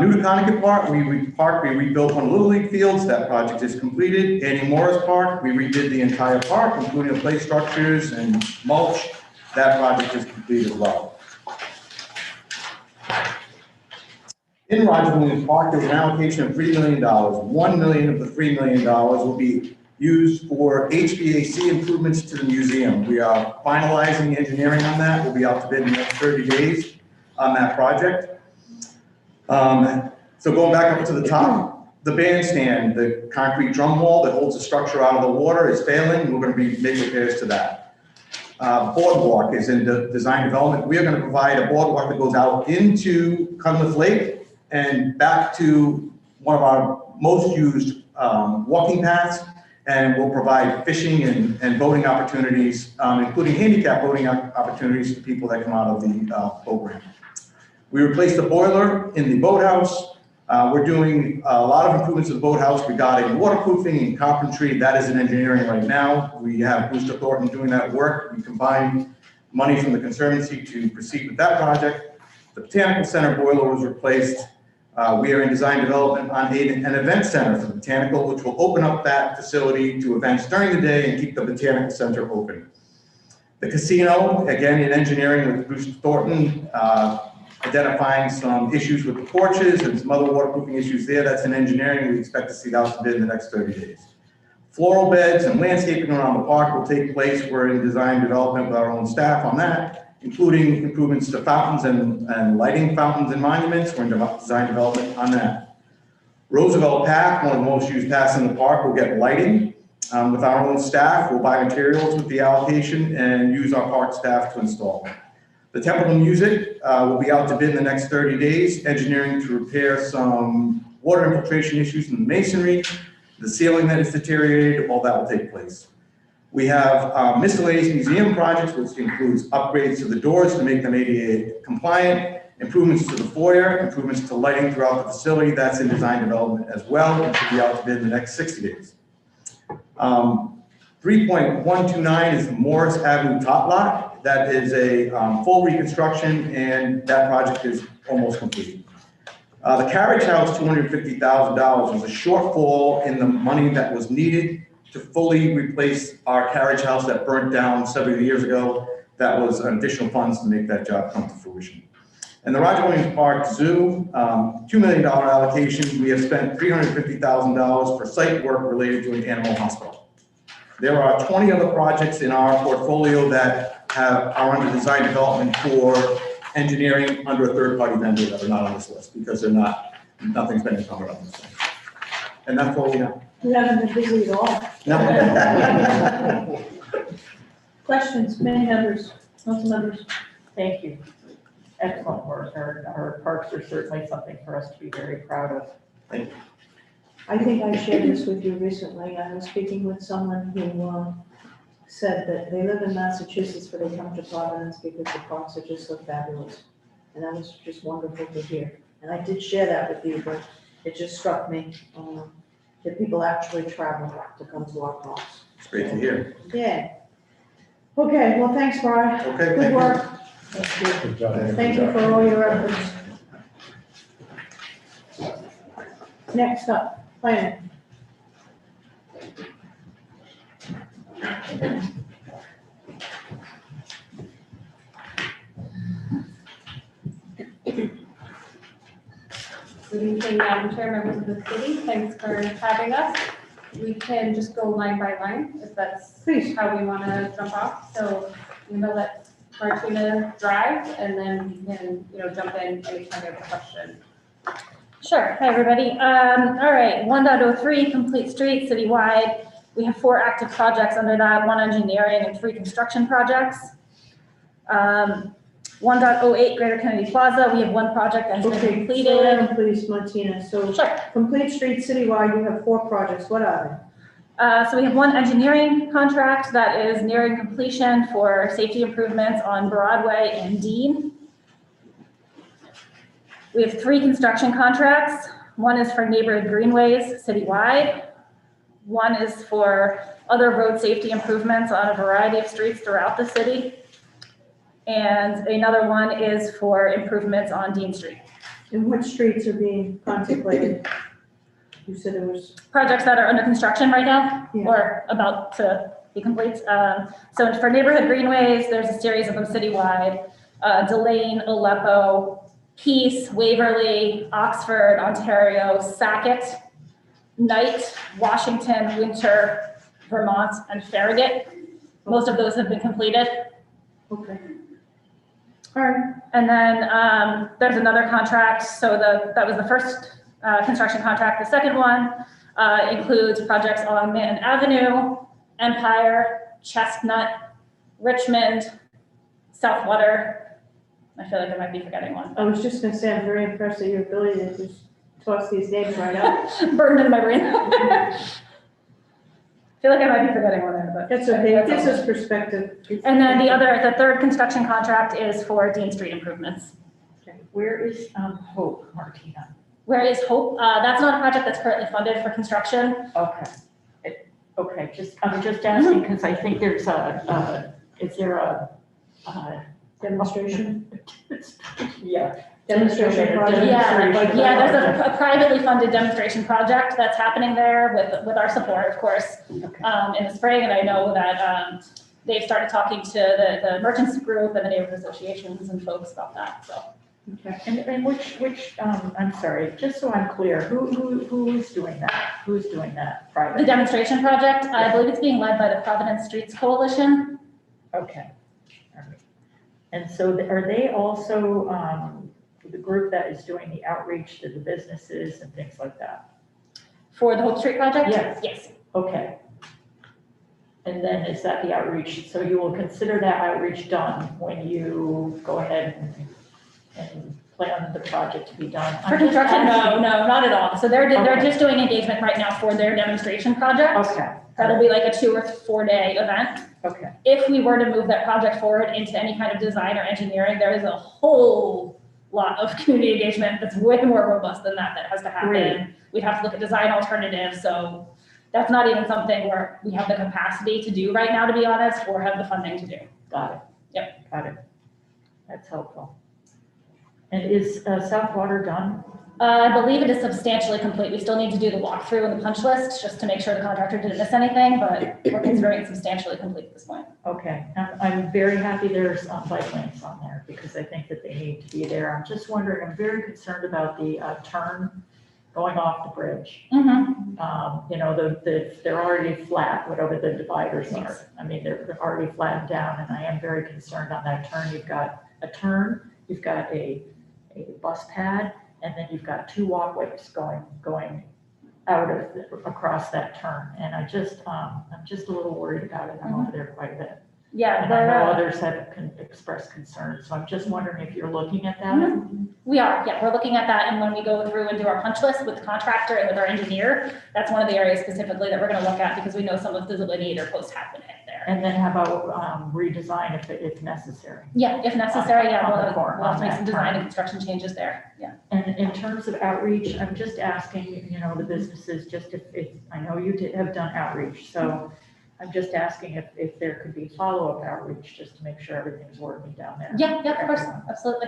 New to Concord Park, we rebuilt one of Little League fields. That project is completed. Annie Morris Park, we redid the entire park, including the play structures and mulch. That project is complete as well. In Roger Williams Park, there's an allocation of $3 million. $1 million of the $3 million will be used for HVAC improvements to the museum. We are finalizing engineering on that. We'll be out to bid in the next 30 days on that project. So going back up to the top, the bandstand, the concrete drum wall that holds the structure out of the water is failing. We're going to be making repairs to that. Boardwalk is in the design development. We are going to provide a boardwalk that goes out into Cunliffe Lake and back to one of our most used walking paths. And we'll provide fishing and boating opportunities, including handicap boating opportunities for people that come out of the boat ramp. We replaced the boiler in the boathouse. We're doing a lot of improvements to the boathouse regarding waterproofing and carpentry. That is in engineering right now. We have Brewster Thornton doing that work. We combined money from the Conservancy to proceed with that project. The Botanical Center boiler was replaced. We are in design development on an event center for the Botanical, which will open up that facility to events during the day and keep the Botanical Center open. The casino, again, in engineering with Brewster Thornton, identifying some issues with the porches and some other waterproofing issues there. That's in engineering. We expect to see that out to bid in the next 30 days. Floral beds and landscaping around the park will take place. We're in design development with our own staff on that, including improvements to fountains and lighting fountains and monuments. We're in design development on that. Roosevelt Path, one of the most used paths in the park, will get lighting. With our own staff, we'll buy materials with the allocation and use our park staff to install them. The Templeton Music will be out to bid in the next 30 days, engineering to repair some water infiltration issues in the masonry, the ceiling that is deteriorated, all that will take place. We have miscellaneous museum projects, which includes upgrades to the doors to make them ADA compliant, improvements to the foyer, improvements to lighting throughout the facility. That's in design development as well, and should be out to bid in the next 60 days. 3.129 is the Morris Avenue top lot. That is a full reconstruction, and that project is almost complete. The carriage house, $250,000, was a shortfall in the money that was needed to fully replace our carriage house that burnt down several years ago. That was additional funds to make that job come to fruition. And the Roger Williams Park Zoo, $2 million allocation. We have spent $350,000 for site work related to an animal hospital. There are 20 other projects in our portfolio that are under design development for engineering under a third-party vendor that are not on this list because nothing's been encumbered on this thing. And that's what we have. You haven't been busy at all. No. Questions, committee members, council members? Thank you. Excellent work. Our parks are certainly something for us to be very proud of. Thank you. I think I shared this with you recently. I was speaking with someone who said that they live in Massachusetts, but they come to Providence because the parks are just so fabulous. And that was just wonderful to hear. And I did share that with you, but it just struck me that people actually travel to come to our parks. It's great to hear. Yeah. Okay, well, thanks, Brian. Okay, Good work. Good job. Thank you for all your efforts. Next up, planning. Good evening, Madam Chair, members of the city. Thanks for having us. We can just go line by line if that's how we want to jump off. So I'm going to let Martina drive and then we can, jump in anytime you have a question. Sure. Hi, everybody. All right. 1.03 complete streets citywide. We have 4 active projects under that, 1 engineering and 3 construction projects. 1.08 Greater Kennedy Plaza. We have 1 project that's been Okay, completed. slow down, please, Martina. So Sure. complete streets citywide, you have 4 projects. What are So we have 1 engineering contract that is nearing completion for safety improvements on Broadway and Dean. We have 3 construction contracts. 1 is for neighborhood greenways citywide. 1 is for other road safety improvements on a variety of streets throughout the city. And another 1 is for improvements on Dean Street. And which streets are being contemplated? You said there was. Projects that are under construction right now Yeah. or about to be complete. So for neighborhood greenways, there's a series of them citywide. Delane, Aleppo, Peace, Waverly, Oxford, Ontario, Sackett, Knight, Washington, Winter, Vermont, and Farragut. Most of those have been completed. Okay. All right. And then there's another contract. So that was the first construction contract. The second one includes projects on Manton Avenue, Empire, Chestnut, Richmond, Southwater. I feel like I might be forgetting one. I was just gonna say, I'm very impressed at your ability to just toss these names right out. Burned in my brain. I feel like I might be forgetting one there, but. That's okay, it gives us perspective. And then the third construction contract is for Dean Street improvements. Okay. Where is Hope, Martina? Where is Hope? That's not a project that's currently funded for construction. Okay. Okay, I'm just asking because I think there's is there a Demonstration? Yeah. Demonstration project? Yeah, there's a privately funded demonstration project that's happening there with our support, of course, in the spring. And I know that they've started talking to the merchants group and the neighborhood associations and folks about that, so. Okay. And which I'm sorry, just so I'm clear, who is doing that? Who's doing that private? The demonstration project, I believe it's being led by the Providence Streets Coalition. Okay. All right. And so are they also the group that is doing the outreach to the businesses and things like that? For the Hope Street project? Yes. Yes. Okay. And then is that the outreach? So you will consider that outreach done when you go ahead and plan the project to be done? For construction, no, not at all. So they're just doing engagement right now for their demonstration project. Okay. That'll be like a 2 or 4 day event. Okay. If we were to move that project forward into any kind of design or engineering, there is a whole lot of community engagement that's way more robust than that has to happen. Great. We'd have to look at design alternatives. So that's not even something where we have the capacity to do right now, to be honest, or have the funding to do. Got it. Yep. Got it. That's helpful. And is Southwater done? I believe it is substantially complete. We still need to do the walkthrough and the punch list just to make sure the contractor didn't miss anything, but we're considering it substantially complete at this point. Okay, I'm very happy there's bike lanes on there because I think that they need to be there. I'm just wondering, I'm very concerned about the turn going off the bridge. You know, they're already flat, whatever the dividers are. I mean, they're already flattened down, and I am very concerned on that turn. You've got a turn, you've got a bus pad, and then you've got two walkways going out of, across that turn. And I'm just a little worried about it. I'm over there quite a bit. Yeah, And I know others have expressed concerns, so I'm just wondering if you're looking at that. We are, yeah, we're looking at that, and when we go through and do our punch list with the contractor and with our engineer, that's one of the areas specifically that we're gonna look at, because we know some of the delineator posts have been hit there. And then how about redesign if necessary? Yeah, if necessary, yeah, On the we'll corner, have to make on some that design turn. and construction changes there, yeah. And in terms of outreach, I'm just asking, you know, the businesses, just if I know you have done outreach, so I'm just asking if there could be follow-up outreach, just to make sure everything's working down there. Yeah, yeah, of course, absolutely.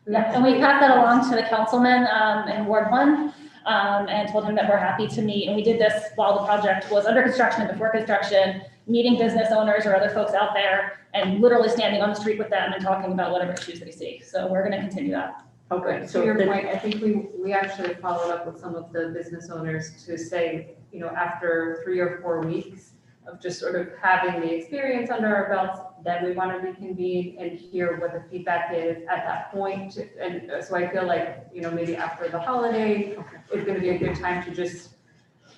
Yeah, and we passed that along to the councilman in Ward 1, and told him that we're happy to meet. And we did this while the project was under construction and before construction, meeting business owners or other folks out there and literally standing on the street with them and talking about whatever issues they see. So we're gonna continue that. Okay, To so your point, I think we actually followed up with some of the business owners to say, you know, after 3 or 4 weeks of just sort of having the experience under our belts, then we want to reconvene and hear what the feedback is at that point. And so I feel like, you know, maybe after the holiday, it's going to be a good time to just,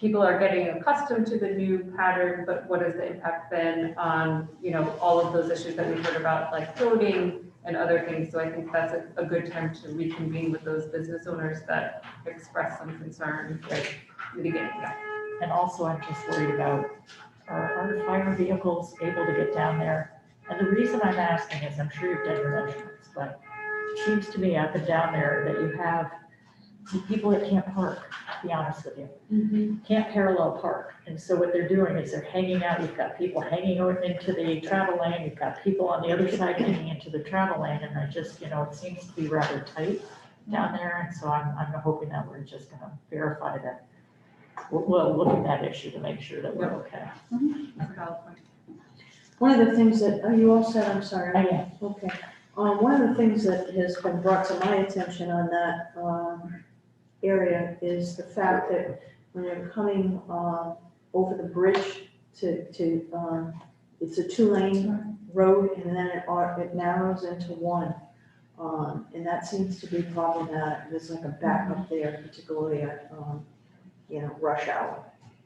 people are getting accustomed to the new pattern, but what has the impact been on, you know, all of those issues that we heard about, like voting and other things. So I think that's a good time to reconvene with those business owners that express some concern, like mitigating that. And also, I'm just worried about, are the fire vehicles able to get down there? And the reason I'm asking is, I'm sure you've done your measurements, but it seems to me up and down there that you have people that can't park, to be honest with you. Can't parallel park. And so what they're doing is they're hanging out. You've got people hanging over into the travel lane. You've got people on the other side hanging into the travel lane. And I just, you know, it seems to be rather tight down there. And so I'm hoping that we're just going to verify that. We'll look at that issue to make sure that we're okay. One of the things that, are you all set? I'm sorry. I am. Okay. One of the things that has been brought to my attention on that area is the fact that when you're coming over the bridge to it's a 2-lane road, and then it narrows into one. And that seems to be problematic. There's like a backup there, particularly at, you know, rush hour.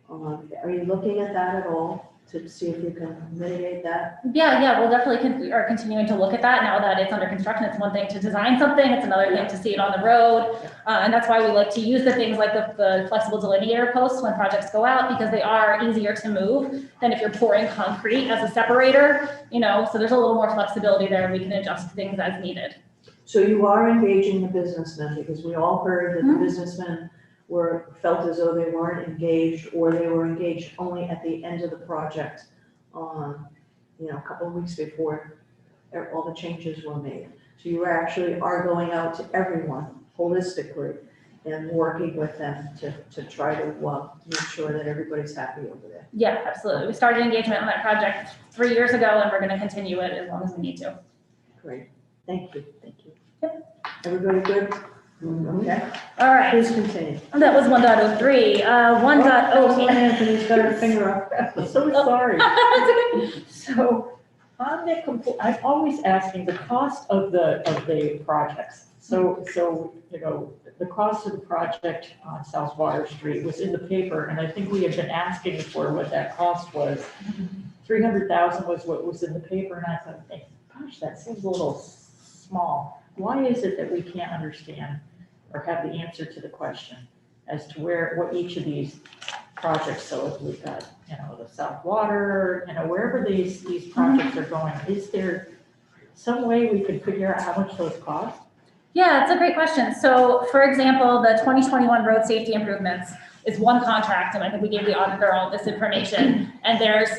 Are you looking at that at all to see if you can mitigate that? Yeah, we'll definitely are continuing to look at that now that it's under construction. It's one thing to design something, it's another thing to see it on the road. And that's why we like to use the things like the flexible delineator posts when projects go out, because they are easier to move than if you're pouring concrete as a separator, you know, so there's a little more flexibility there and we can adjust things as needed. So you are engaging the businessmen, because we all heard that the businessmen felt as though they weren't engaged, or they were engaged only at the end of the project, you know, a couple of weeks before all the changes were made. So you actually are going out to everyone holistically and working with them to try to make sure that everybody's happy over there. Yeah, absolutely. We started engagement on that project 3 years ago and we're going to continue it as long as we need to. Great. Thank you. Everybody good? Okay. All right. Please continue. That was 1.03. 1.08. Anthony's got her finger up. I'm so sorry. So on the, I'm always asking the cost of the projects. So, you know, the cost of the project on South Water Street was in the paper, and I think we had been asking for what that cost was. 300,000 was what was in the paper, and I thought, gosh, that seems a little small. Why is it that we can't understand or have the answer to the question as to what each of these projects, so if we've got, you know, the South Water, you know, wherever these projects are going, is there some way we could figure out how much those cost? Yeah, it's a great question. So for example, the 2021 road safety improvements is one contract, and I think we gave the auditor all this information, and there's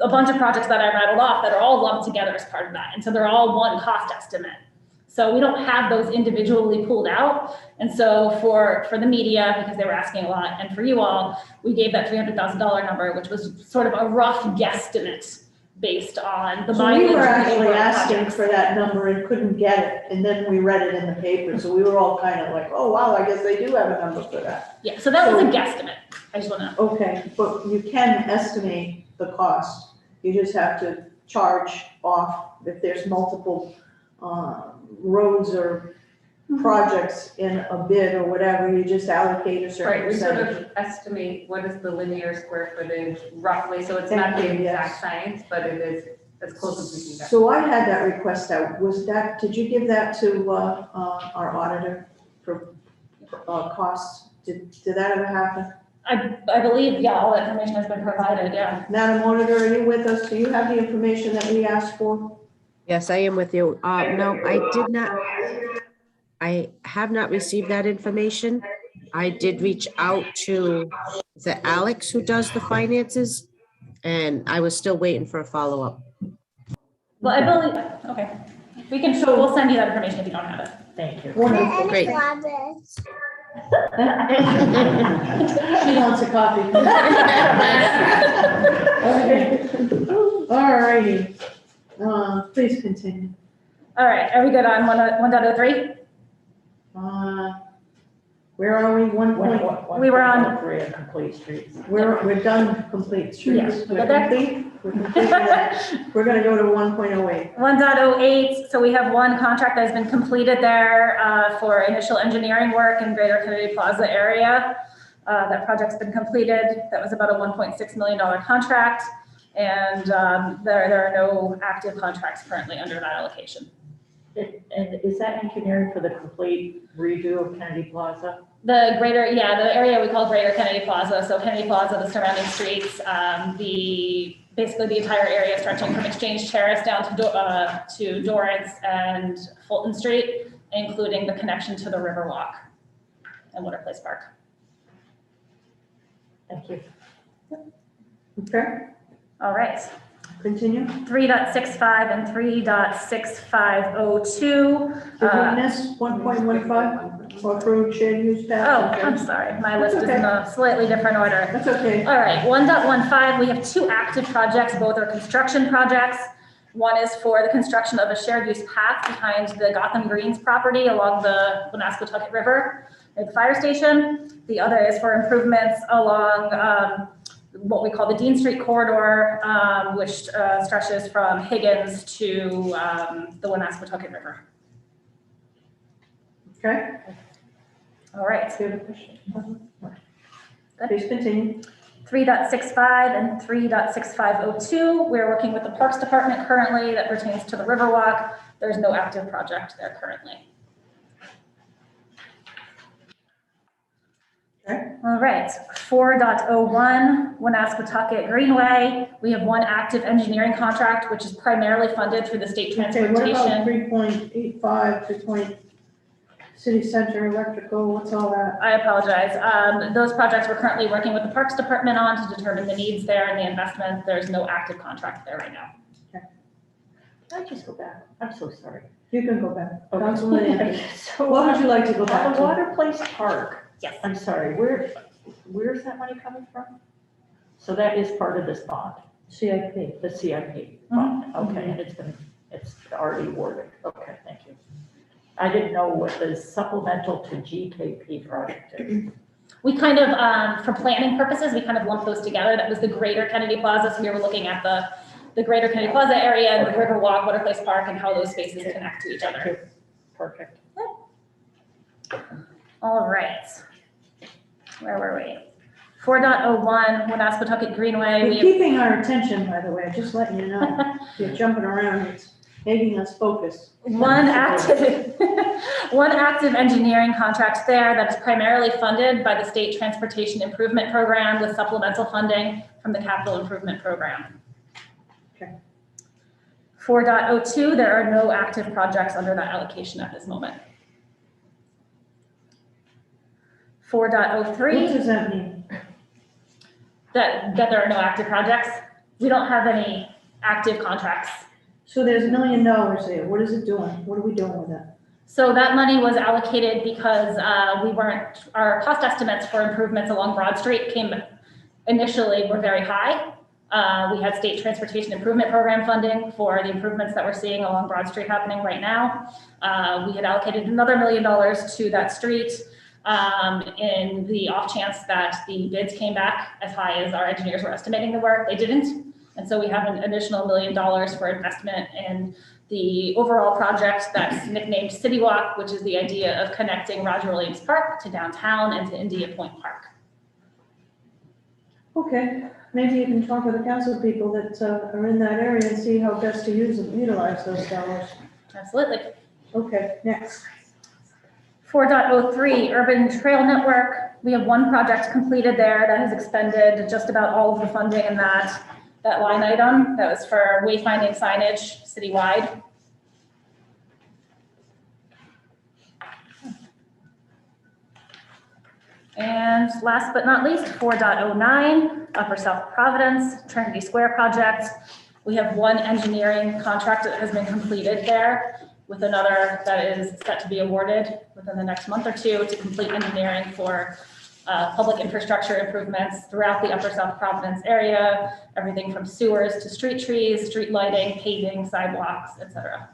a bunch of projects that I rattled off that are all lumped together as part of that. And so they're all one cost estimate. So we don't have those individually pulled out. And so for the media, because they were asking a lot, and for you all, we gave that $300,000 number, which was sort of a rough guesstimate based on the So mileage. we were of the actually overall asking projects. for that number and couldn't get it, and then we read it in the paper, so we were all kind of like, oh, wow, I guess they do have a number for that. Yeah, so that was a So- guesstimate. I just wanna, Okay, but you can estimate the cost, you just have to charge off if there's multiple, roads or projects in a bid or whatever, you just allocate a certain Right, we sort percentage. of estimate what is the linear square footage roughly, so it's Thank not the you, yes. exact science, but it is as close as we can get. So I had that request out, did you give that to, our auditor for, costs? Did that ever happen? I believe, yeah, all that information has been provided, yeah. Madam Auditor, are you with us? Do you have the information that we asked for? Yes, I am with you. No, I did not. I have not received that information. I did reach out to the Alex who does the finances, and I was still waiting for a follow-up. Well, I believe, okay. We'll send you that information if you don't have it. Thank you. Wonderful. Great. She wants a copy. Okay. All righty. Please continue. All right, are we good on 1.03? Where are we? One point, We were on- 3 and complete streets. we're done complete streets. Yes. We're complete. We're complete. We're gonna go to 1.08. 1.08, so we have one contract that has been completed there for initial engineering work in Greater Kennedy Plaza area. That project's been completed. That was about a $1.6 million contract. And there are no active contracts currently under that allocation. And is that engineering for the complete redo of Kennedy Plaza? The area we call Greater Kennedy Plaza, so Kennedy Plaza, the surrounding streets, basically the entire area stretching from Exchange Terrace down to Dorrance and Fulton Street, including the connection to the Riverwalk and Water Place Park. Thank you. Okay, All right. continue. 3.65 and 3.6502. Did we miss 1.15 for approved shared use Oh, path? I'm sorry, my list is That's in okay. a slightly different order. That's okay. All right, 1.15, we have two active projects, both are construction projects. One is for the construction of a shared use path behind the Gotham Greens property along the Woonasquatucket River near the fire station. The other is for improvements along what we call the Dean Street corridor, which stretches from Higgins to the Woonasquatucket River. Okay. All right. Please continue. 3.65 and 3.6502. We're working with the Parks Department currently that pertains to the Riverwalk. There's no active project there currently. Okay. All right, 4.01, Woonasquatucket Greenway. We have one active engineering contract, which is primarily funded through the state Okay, what about transportation. 3.85, 3. City Center Electrical, what's all that? I apologize. Those projects we're currently working with the Parks Department on to determine the needs there and the investment. There's no active contract there right now. Can I just go back? I'm so sorry. You can go back. Okay. Councilman Anderson. So, What would you like to go back on the to? Water Place Park, Yes. I'm sorry, where's that money coming from? So that is part of this bond, CIP. the CIP bond, okay, and it's already awarded, okay, thank you. I didn't know what the supplemental to GKP project is. We kind of, for planning purposes, we kind of lumped those together. That was the Greater Kennedy Plaza. So here we're looking at the Greater Kennedy Plaza area and the Riverwalk, Water Place Park, and how those spaces connect to each other. Perfect. All right. Where were we? 4.01, Woonasquatucket Greenway. You're We have keeping our attention, by the way, just letting you know. You're jumping around, it's making us focus. one active engineering contract there that is primarily funded by the State Transportation Improvement Program with supplemental funding from the Capital Improvement Program. Okay. 4.02, there are no active projects under that allocation at this moment. What 4.03, does that mean? that there are no active projects. We don't have any active contracts. So there's $1 million there, what is it doing? What are we doing with that? So that money was allocated because our cost estimates for improvements along Broad Street initially were very high. We had state transportation improvement program funding for the improvements that we're seeing along Broad Street happening right now. We had allocated another $1 million to that street in the off chance that the bids came back as high as our engineers were estimating the work. They didn't. And so we have an additional $1 million for investment in the overall project that's nicknamed City Walk, which is the idea of connecting Roger Williams Park to downtown and to India Point Park. Okay, maybe you can talk with the council people that are in that area and see how best to utilize those dollars. Absolutely. Okay, next. 4.03 Urban Trail Network. We have one project completed there that has expended just about all of the funding in that line item. That was for wayfinding signage citywide. And last but not least, 4.09 Upper South Providence Trinity Square project. We have one engineering contract that has been completed there, with another that is set to be awarded within the next month or two to complete engineering for public infrastructure improvements throughout the Upper South Providence area, everything from sewers to street trees, street lighting, paving, sidewalks, etc.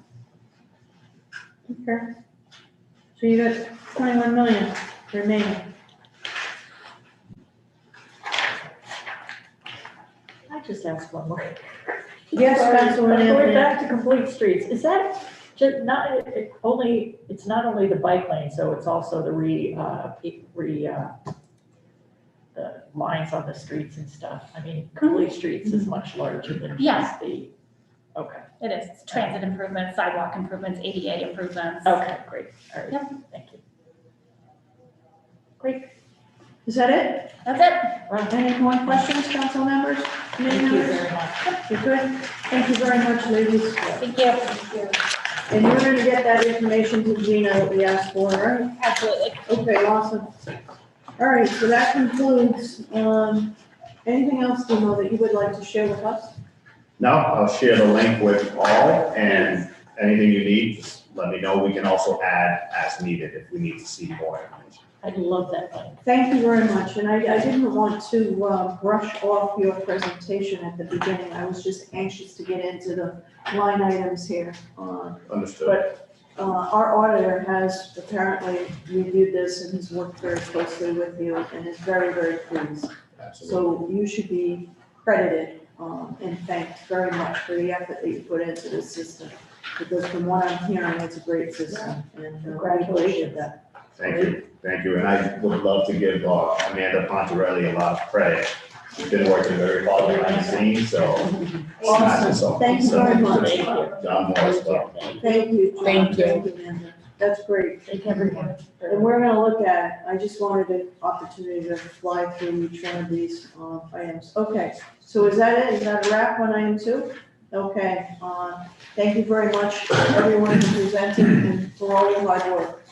Okay. So you got 21 million remaining. I just asked one more. Yes, Councilwoman Anthony. Going back to complete streets, is that just not, it's not only the bike lane, so it's also the the lines on the streets and stuff. I mean, complete streets is much larger than just the, okay. It is. It's transit improvements, sidewalk improvements, ADA improvements. Okay, great. All right. Yep. Thank you. Great. Is that it? That's it. Right. Any more questions, council members? Thank you very much. You're good? Thank you very much, ladies. Thank you. And you're gonna get that information to Gina that we asked for, right? Absolutely. Okay, awesome. All right, so that concludes, anything else, Demo, that you would like to share with us? No, I'll share the link with all, and anything you need, just let me know. We can also add as needed if we need to see more information. I love that link. Thank you very much, and I didn't want to brush off your presentation at the beginning. I was just anxious to get into the line items here. Understood. But our auditor has apparently reviewed this and has worked very closely with you and is very, very pleased. Absolutely. So you should be credited and thanked very much for the effort that you put into this system. Because from what I'm hearing, it's a great system, and we appreciate that. Thank you, and I would love to give Amanda Pontarelli a lot of credit. She's been working very hard behind the scenes, so. Awesome. Thank you very much. John Morris, well. Thank you, John. Thank you. Amanda. That's great. Thank everyone. And we're gonna look at it. I just wanted an opportunity to fly through each one of these items. Okay, so is that it? Is that a wrap on item 2? Okay, thank you very much, everyone who presented and for all your hard work.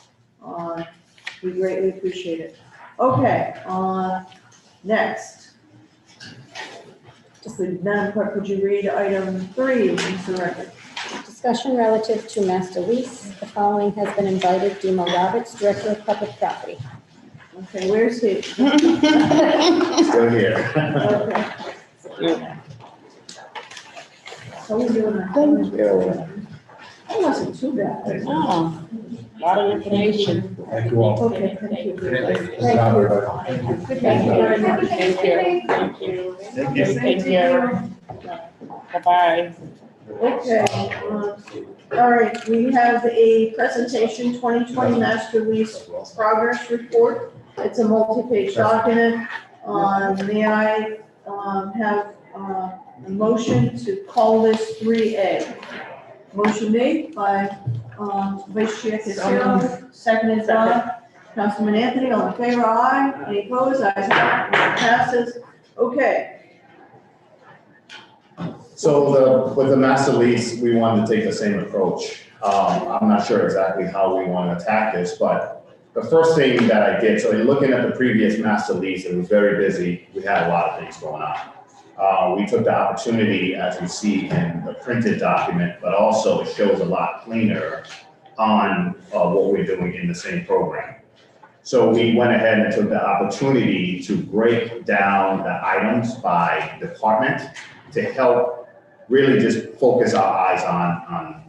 We greatly appreciate it. Okay, next. Madam Clerk, could you read item 3 into the record? Discussion relative to master lease. The following has been invited. Demo Roberts, Director of Public Property. Okay, where's he? Still here. Okay. How we doing? Thank you. That wasn't too bad. Oh, a lot of information. Thank you all. Okay, thank you. Thank you. Thank you very much. Thank you. Thank you. Take care. Bye-bye. Okay, all right, we have a presentation, 2020 Master Lease Progress Report. It's a multi-page document. May I have a motion to call this 3A? Motion made by Vice Chair Castillo, seconded by Councilman Anthony. All in favor, aye. Any opposed? Ayes have it. Motion passes. Okay. So with the master lease, we wanted to take the same approach. I'm not sure exactly how we want to attack this, but the first thing that I did, so in looking at the previous master lease, it was very busy. We had a lot of things going on. We took the opportunity, as you see in the printed document, but also it shows a lot cleaner on what we're doing in the same program. So we went ahead and took the opportunity to break down the items by department to help really just focus our eyes on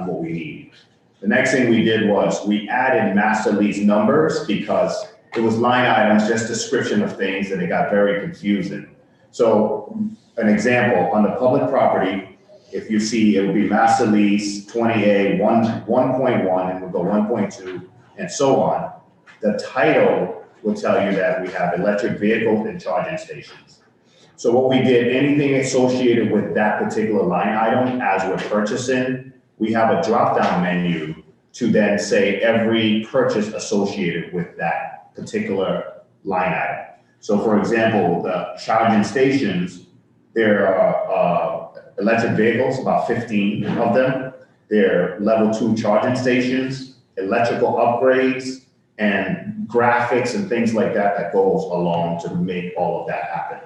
what we need. The next thing we did was we added master lease numbers because it was line items, just description of things, and it got very confusing. So an example, on the public property, if you see, it will be master lease 20A 1.1, and we'll go 1.2, and so on. The title will tell you that we have electric vehicles and charging stations. So what we did, anything associated with that particular line item as we're purchasing, we have a drop-down menu to then say every purchase associated with that particular line item. So for example, the charging stations, there are electric vehicles, about 15 of them. There are level 2 charging stations, electrical upgrades, and graphics and things like that that goes along to make all of that happen.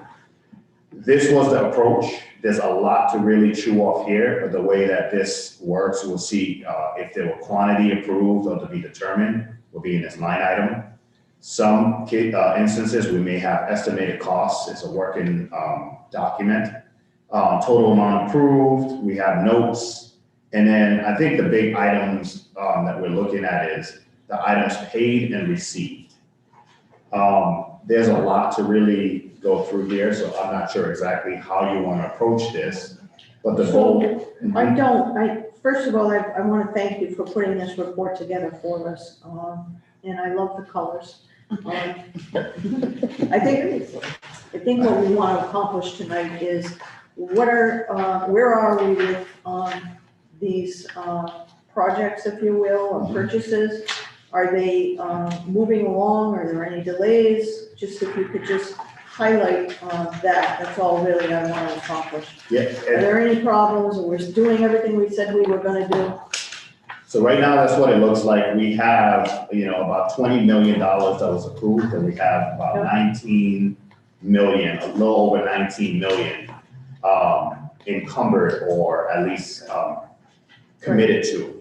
This was the approach. There's a lot to really chew off here, but the way that this works, we'll see if there were quantity approved or to be determined will be in this line item. Some instances, we may have estimated costs. It's a working document. Total amount approved, we have notes. And then I think the big items that we're looking at is the items paid and received. There's a lot to really go through here, so I'm not sure exactly how you want to approach this, but the goal. First of all, I want to thank you for putting this report together for us, and I love the colors. I think what we want to accomplish tonight is where are we with these projects, if you will, or purchases? Are they moving along? Are there any delays? Just if you could just highlight that's all really I want to accomplish. Yeah. Are there any problems? Or we're doing everything we said we were going to do? So right now, that's what it looks like. We have, about $20 million that was approved, and we have about 19 million, a little over 19 million encumbered or at least committed to.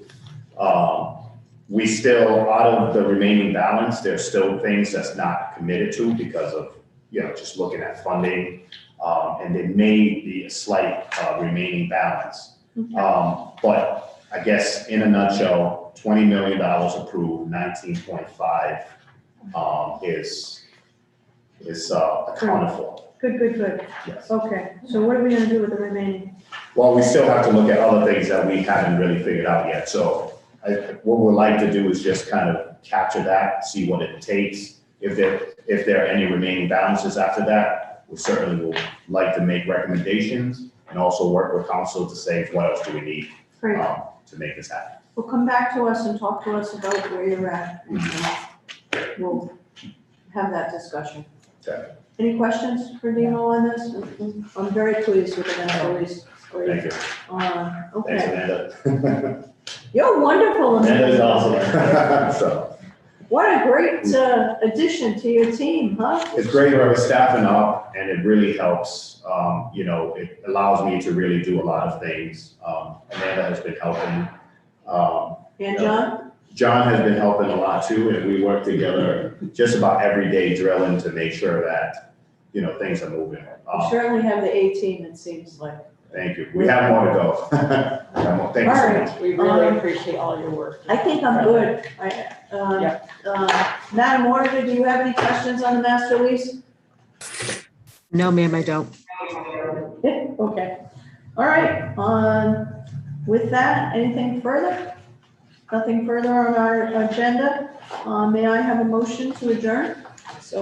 We still, out of the remaining balance, there's still things that's not committed to because of, just looking at funding. And there may be a slight remaining balance. But I guess in a nutshell, $20 million approved, 19.5 is accounted for. Good. Yes. Okay, so what are we going to do with the remaining? Well, we still have to look at other things that we haven't really figured out yet. So what we'd like to do is just kind of capture that, see what it takes. If there are any remaining balances after that, we certainly would like to make recommendations and also work with council to say what else do we need to make this happen. Well, come back to us and talk to us about where you're at. We'll have that discussion. Okay. Any questions for Dino on this? I'm very pleased with the Natalie's. Thank you. Okay. Thanks, Amanda. You're wonderful, Amanda. Amanda's awesome. So. What a great addition to your team, huh? It's great we're staffing up, and it really helps. It allows me to really do a lot of things. Amanda has been helping. And John? John has been helping a lot too, and we work together just about every day drilling to make sure that, things are moving. You certainly have the A team, it seems like. Thank you. We have more to go. Thank you so much. We really appreciate all your work. I think I'm good. Madam Auditor, do you have any questions on the master lease? No, ma'am, I don't. Okay. All right. With that, anything further? Nothing further on our agenda. May I have a motion to adjourn? So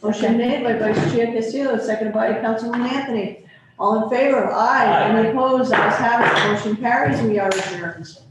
motion made by Vice Chair Castillo, seconded by Councilwoman Anthony. All in favor? Aye. Any opposed? Ayes have it. Motion carries. We are adjourned.